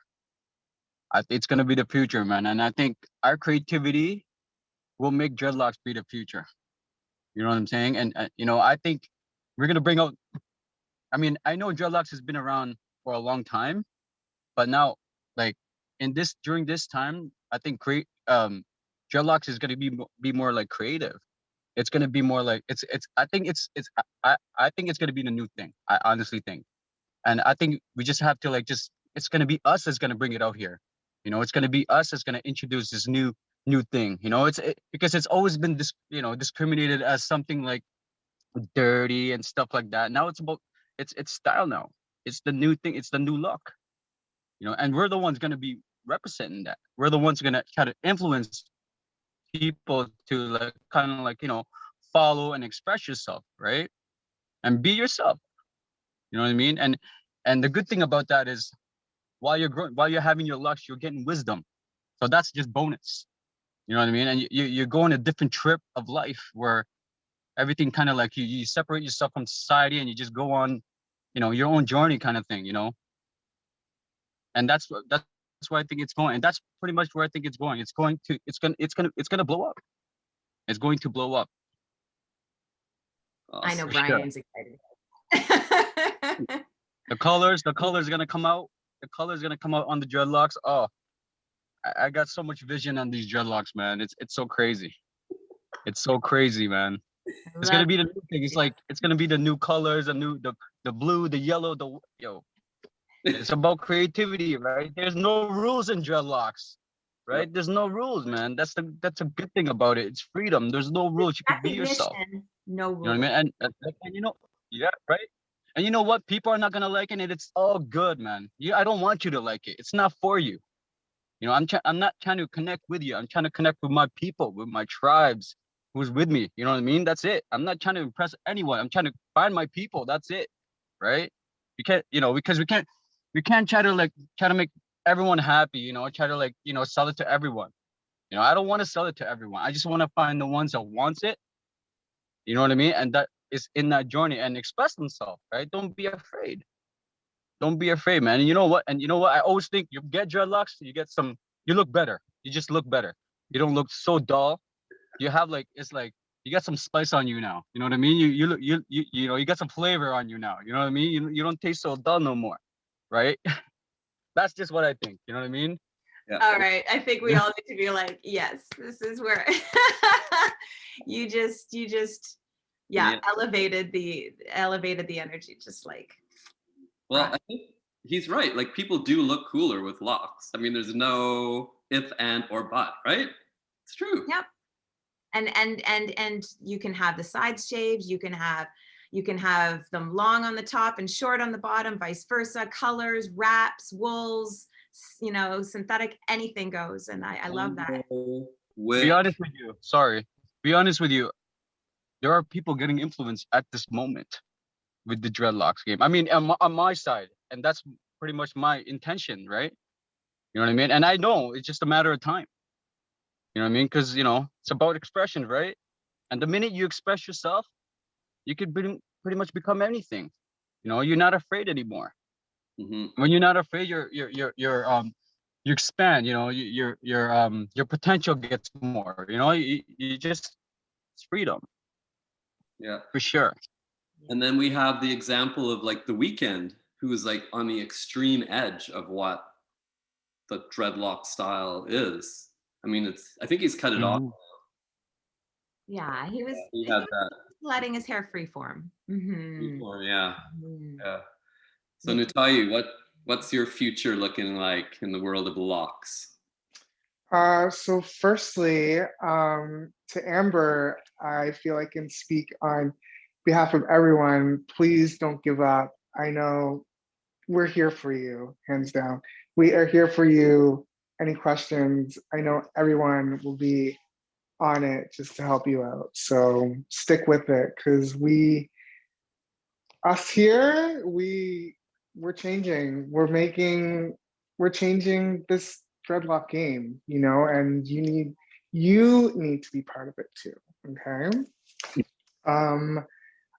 It's gonna be the future, man. And I think our creativity will make Dreadlocks be the future. You know what I'm saying? And you know, I think we're gonna bring out. I mean, I know Dreadlocks has been around for a long time, but now, like during this time, I think Dreadlocks is gonna be more like creative. It's gonna be more like I think it's gonna be the new thing. I honestly think, and I think we just have to it's gonna be us that's gonna bring it out here. You know, it's gonna be us that's gonna introduce this new thing. You know, because it's always been discriminated as something like dirty and stuff like that. Now it's about it's style now. It's the new thing. It's the new look. You know, and we're the ones gonna be representing that. We're the ones gonna try to influence people to follow and express yourself, right? And be yourself. You know what I mean? And the good thing about that is while you're growing, while you're having your lux, you're getting wisdom. So that's just bonus. You know what I mean? And you go on a different trip of life where everything kind of like you separate yourself from society and you just go on, you know, your own journey kind of thing, you know. And that's where I think it's going. And that's pretty much where I think it's going. It's gonna blow up. It's going to blow up. I know Awesome. Brian's excited. The colors gonna come out. The colors gonna come out on the dreadlocks. Oh, I got so much vision on these dreadlocks, man. It's so crazy. It's so crazy, man. It's gonna be the new thing. It's gonna be the new colors, the blue, the yellow, It's about creativity, right? There's no rules in dreadlocks, right? Yep. There's no rules, man. That's a good thing about it. It's freedom. There's no rules. You can be yourself. No rules. You know what I mean? And you know, yeah, right. And you know what? People are not gonna like it. It's all good, man. I don't want you to like it. It's not for you. You know, I'm not trying to connect with you. I'm trying to connect with my people, with my tribes, who's with me. You know what I mean? That's it. I'm not trying to impress anyone. I'm trying to find my people. That's it, right? Because we can't try to make everyone happy. You know, try to sell it to everyone. You know, I don't want to sell it to everyone. I just want to find the ones that wants it. You know what I mean? And that is in that journey and express themselves, right? Don't be afraid. Don't be afraid, man. And you know what? I always think you get dreadlocks, you look better. You just look better. You don't look so dull. You have you got some spice on you now. You know what I mean? You got some flavor on you now. You know what I mean? You don't taste so dull no more, right? That's just what I think. You know what I mean? Yeah. All right. I think we all need to be like, yes, this is where you just elevated the energy, just like. Well, I think he's right. Like, people do look cooler with locks. I mean, there's no if, and, or but, right? It's true. Yep. And you can have the sides shaved, you can have them long on the top and short on the bottom, vice versa, colors, wraps, wools, you know, synthetic, anything goes. And I love that. Be honest with you. Sorry. Be honest with you. There are people getting influenced at this moment with the dreadlocks game. I mean, on my side, and that's pretty much my intention, right? You know what I mean? And I know it's just a matter of time. You know what I mean? Because, you know, it's about expression, right? And the minute you express yourself, you could pretty much become anything. You know, you're not afraid anymore. When you're not afraid, you expand. You know, your potential gets more. You know, you just, it's freedom. Yeah, for sure. And then we have the example of like The Weeknd, who is like on the extreme edge of what the dreadlock style is. I mean, I think he's cut it off. Yeah, he was had that. letting his hair freeform. Freeform, yeah. Yeah. So Natayu, what's your future looking like in the world of locks? So firstly, to Amber, I feel I can speak on behalf of everyone. Please don't give up. I know we're here for you, hands down. We are here for you. Any questions? I know everyone will be on it just to help you out. So stick with it, because us here, we're changing. We're changing this dreadlock game, you know, and you need to be part of it too. Okay.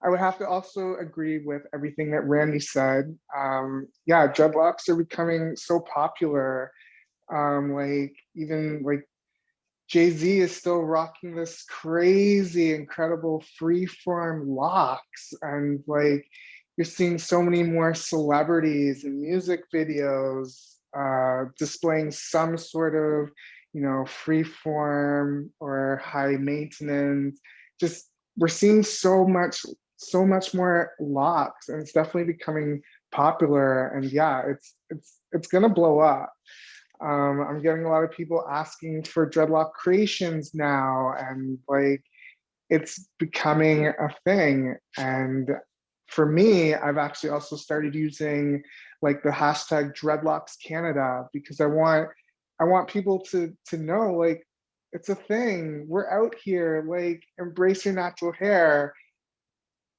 I would have to also agree with everything that Randy said. Yeah, dreadlocks are becoming so popular. Like even like Jay-Z is still rocking this crazy, incredible freeform locks, and like you're seeing so many more celebrities and music videos displaying some sort of, you know, freeform or high maintenance. Just we're seeing so much more locks, and it's definitely becoming popular. And yeah, it's gonna blow up. I'm getting a lot of people asking for dreadlock creations now, and like it's becoming a thing. And for me, I've actually also started using like the hashtag Dreadlocks Canada, because I want people to know like it's a thing. We're out here, like embrace your natural hair.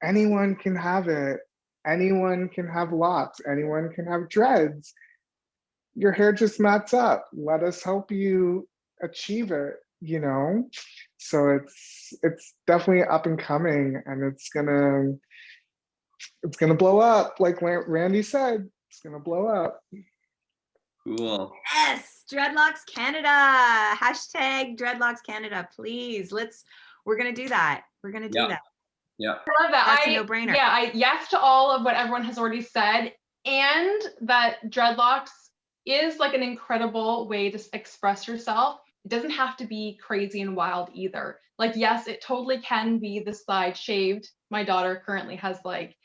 Anyone can have it. Anyone can have locks. Anyone can have dreads. Your hair just mats up. Let us help you achieve it, you know? So it's definitely up and coming, and it's gonna blow up. Like Randy said, it's gonna blow up. Cool. Yes, Dreadlocks Canada. Hashtag Dreadlocks Canada, please. We're gonna do that. We're gonna do that. Yeah. I love that. That's a no-brainer. Yeah, yes to all of what everyone has already said, and that dreadlocks is like an incredible way to express yourself. It doesn't have to be crazy and wild either. Like, yes, it totally can be the side shaved. My daughter currently has like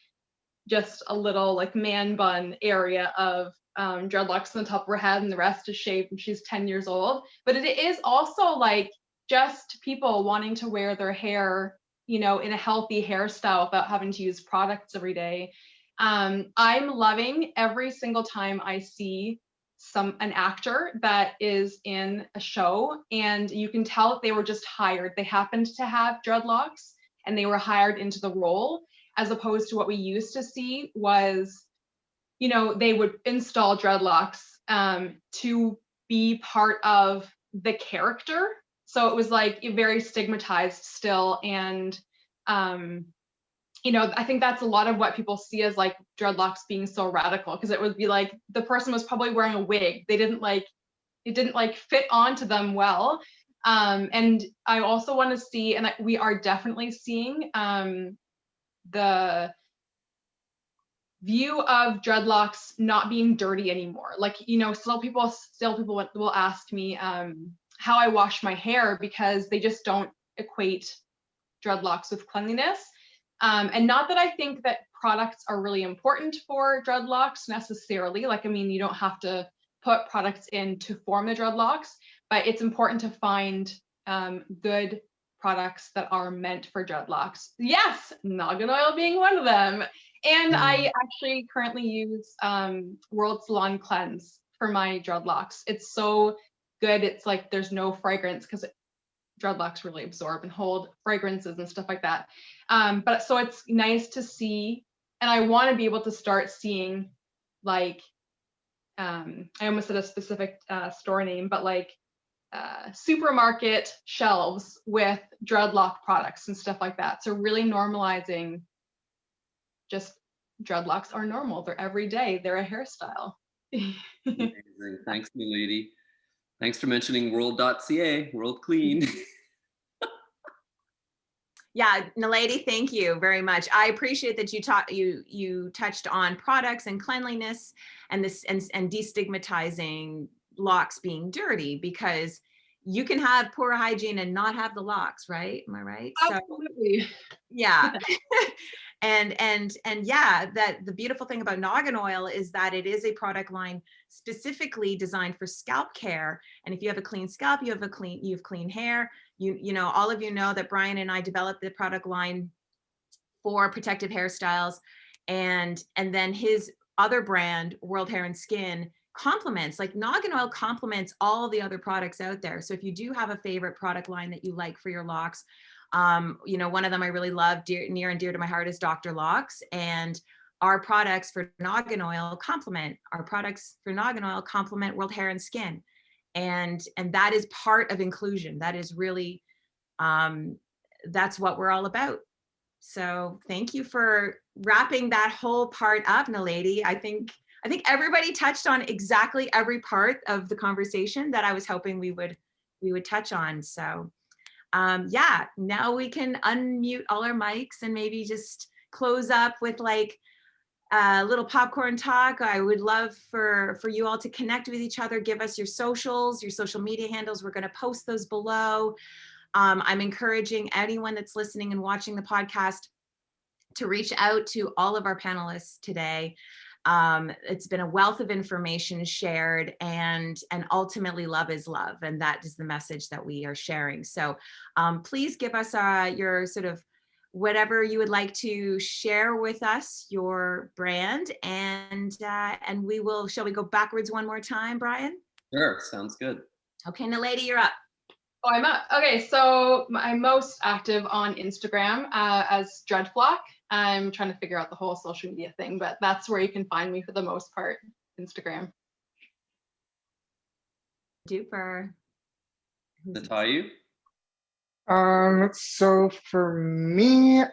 just a little like man bun area of dreadlocks on the top of her head, and the rest is shaved, and she's 10 years old. But it is also like just people wanting to wear their hair, you know, in a healthy hairstyle without having to use products every day. I'm loving every single time I see an actor that is in a show, and you can tell that they were just hired. They happened to have dreadlocks and they were hired into the role, as opposed to what we used to see was, you know, they would install dreadlocks to be part of the character. So it was like very stigmatized still. And you know, I think that's a lot of what people see as like dreadlocks being so radical, because it would be like the person was probably wearing a wig. It didn't like fit onto them well. And I also want to see, and we are definitely seeing the view of dreadlocks not being dirty anymore. Like, you know, still people will ask me how I wash my hair, because they just don't equate dreadlocks with cleanliness. And not that I think that products are really important for dreadlocks necessarily. Like, I mean, you don't have to put products in to form the dreadlocks, but it's important to find good products that are meant for dreadlocks. Yes, noggin oil being one of them. And I actually currently use World Salon Cleanse for my dreadlocks. It's so good. It's like there's no fragrance because dreadlocks really absorb and hold fragrances and stuff like that. But so it's nice to see, and I want to be able to start seeing, like, I almost said a specific store name, but like supermarket shelves with dreadlock products and stuff like that. So really normalizing just dreadlocks are normal. They're everyday. They're a hairstyle. Amazing. Thanks, Naledi. Thanks for mentioning world.ca, World Clean. Yeah, Naledi, thank you very much. I appreciate that you touched on products and cleanliness and destigmatizing locks being dirty, because you can have poor hygiene and not have the locks, right? Am I right? Absolutely. So, yeah. and yeah, that the beautiful thing about noggin oil is that it is a product line specifically designed for scalp care. And if you have a clean scalp, you have clean hair. You know, all of you know that Brian and I developed the product line for protective hairstyles, and then his other brand, World Hair and Skin, complements, like noggin oil complements all the other products out there. So if you do have a favorite product line that you like for your locks, you know, one of them I really love, near and dear to my heart, is Dr. Locs, and our products for noggin oil complement World Hair and Skin. And that is part of inclusion. That is really, that's what we're all about. So thank you for wrapping that whole part up, Naledi. I think everybody touched on exactly every part of the conversation that I was hoping we would touch on. So yeah, now we can unmute all our mics and maybe just close up with like a little popcorn talk. I would love for you all to connect with each other. Give us your social media handles. We're going to post those below. I'm encouraging anyone that's listening and watching the podcast to reach out to all of our panelists today. It's been a wealth of information shared, and ultimately love is love. And that is the message that we are sharing. So please give us your sort of whatever you would like to share with us, your brand, and we will, shall we go backwards one more time, Brian? Sure, sounds good. Okay, Naledi, you're up. Oh, I'm up. Okay, so I'm most active on Instagram as Dreadflock. I'm trying to figure out the whole social media thing, but that's where you can find me for the most part, Instagram. Duper. Natayu? So for me,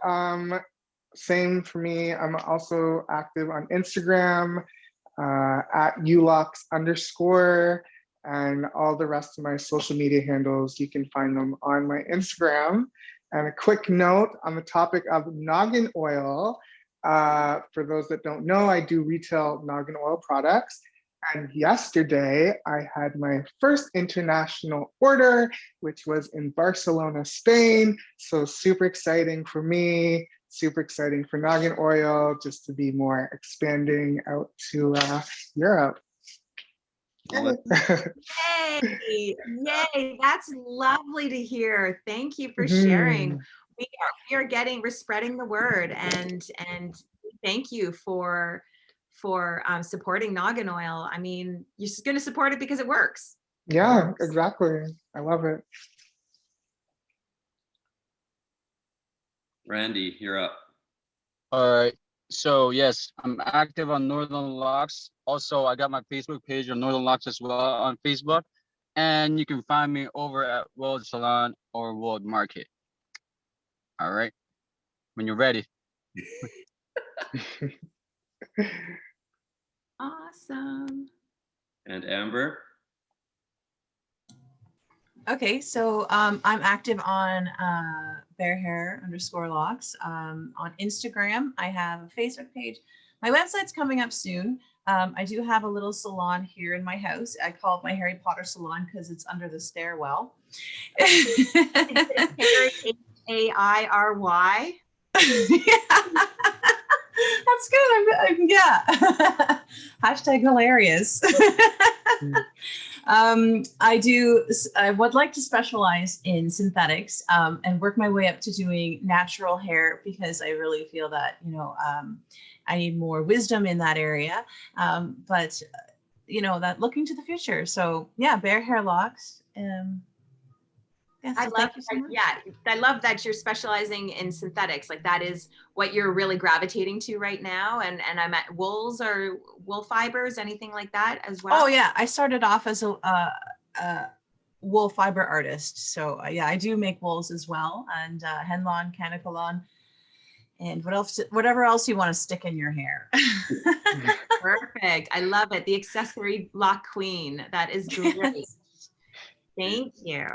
same for me. I'm also active on Instagram at ulocs_, and all the rest of my social media handles, you can find them on my Instagram. And a quick note on the topic of noggin oil. For those that don't know, I do retail noggin oil products. And yesterday I had my first international order, which was in Barcelona, Spain. So super exciting for me, super exciting for noggin oil, just to be more expanding out to Europe. Yay, yay, that's lovely to hear. Thank you for sharing. We're spreading the word, and thank you for supporting noggin oil. I mean, you're just going to support it because it works. Yeah, exactly. I love it. Randy, you're up. All right. So yes, I'm active on Northern Locs. Also, I got my Facebook page on Northern Locs as well on Facebook. And you can find me over at World Salon or World Market. All right. When you're ready. Awesome. And Amber? Okay, so I'm active on bearhair_locks. On Instagram, I have a Facebook page. My website's coming up soon. I do have a little salon here in my house. I call it my Harry Potter salon because it's under the stairwell. Harry, Yeah. That's good. Yeah. Hashtag hilarious. I would like to specialize in synthetics and work my way up to doing natural hair because I really feel that, I need more wisdom in that area. But that looking to the future. So yeah, bare hair locks. Yeah, so thank you so much. Yeah, I love that you're specializing in synthetics. Like that is what you're really gravitating to right now. And I'm at wools or wool fibers, anything like that as well. Oh yeah, I started off as a wool fiber artist. So yeah, I do make wools as well, and henlon, canicolon, and whatever else you want to stick in your hair. Perfect. I love it. The accessory lock queen. That is great. Yes. Thank you.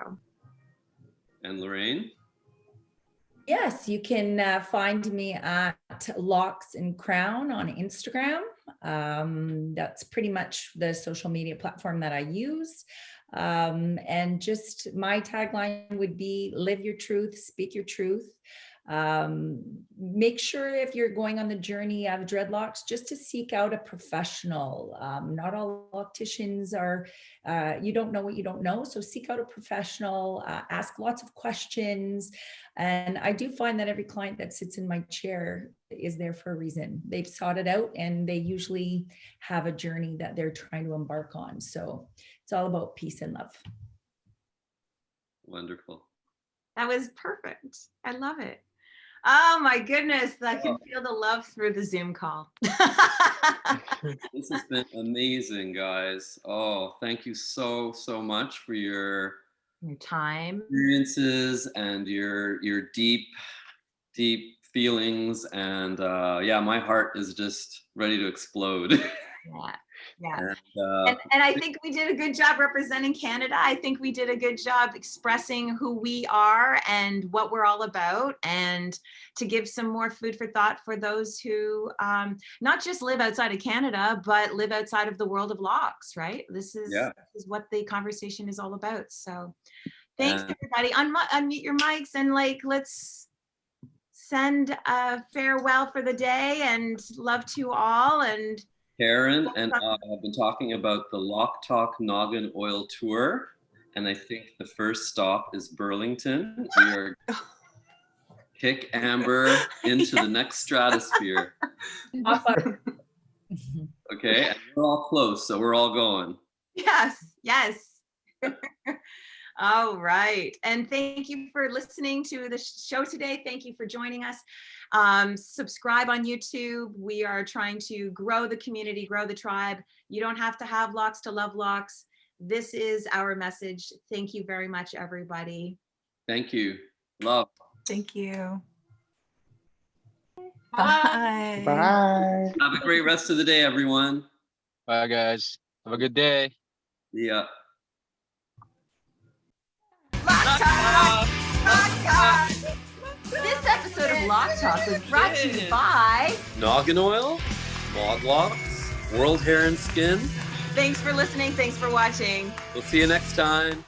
And Lorraine? Yes, you can find me at Locks and Crown on Instagram. That's pretty much the social media platform that I use. And just my tagline would be live your truth, speak your truth. Make sure if you're going on the journey of dreadlocks, just to seek out a professional. Not all locticians are, you don't know what you don't know. So seek out a professional, ask lots of questions. And I do find that every client that sits in my chair is there for a reason. They've sought it out and they usually have a journey that they're trying to embark on. So it's all about peace and love. Wonderful. That was perfect. I love it. Oh my goodness, I can feel the love through the Zoom call. This has been amazing, guys. Oh, thank you so much for your time, experiences, and your deep feelings. And yeah, my heart is just ready to explode. Yeah. And I think we did a good job representing Canada. I think we did a good job expressing who we are and what we're all about, and to give some more food for thought for those who not just live outside of Canada, but live outside of the world of locks, right? This is what the conversation is all about. So thanks, everybody. Unmute your mics and let's send a farewell for the day, and love to all. And Karen and I have been talking about the Loc Talk Noggin Oil Tour, and I think the first stop is Burlington. We are kick Amber into the next stratosphere. Awesome. Okay, and we're all close, so we're all going. Yes. All right. And thank you for listening to the show today. Thank you for joining us. Subscribe on YouTube. We are trying to grow the community, grow the tribe. You don't have to have locks to love locks. This is our message. Thank you very much, everybody. Thank you. Love. Thank you. Bye. Bye. Have a great rest of the day, everyone. Bye, guys. Have a good day. Yeah. Loc Talk! Loc Talk! This episode of Loc Talk was brought to you by Noggin Oil, Mod Locks, World Hair and Skin. Thanks for listening. Thanks for watching. We'll see you next time.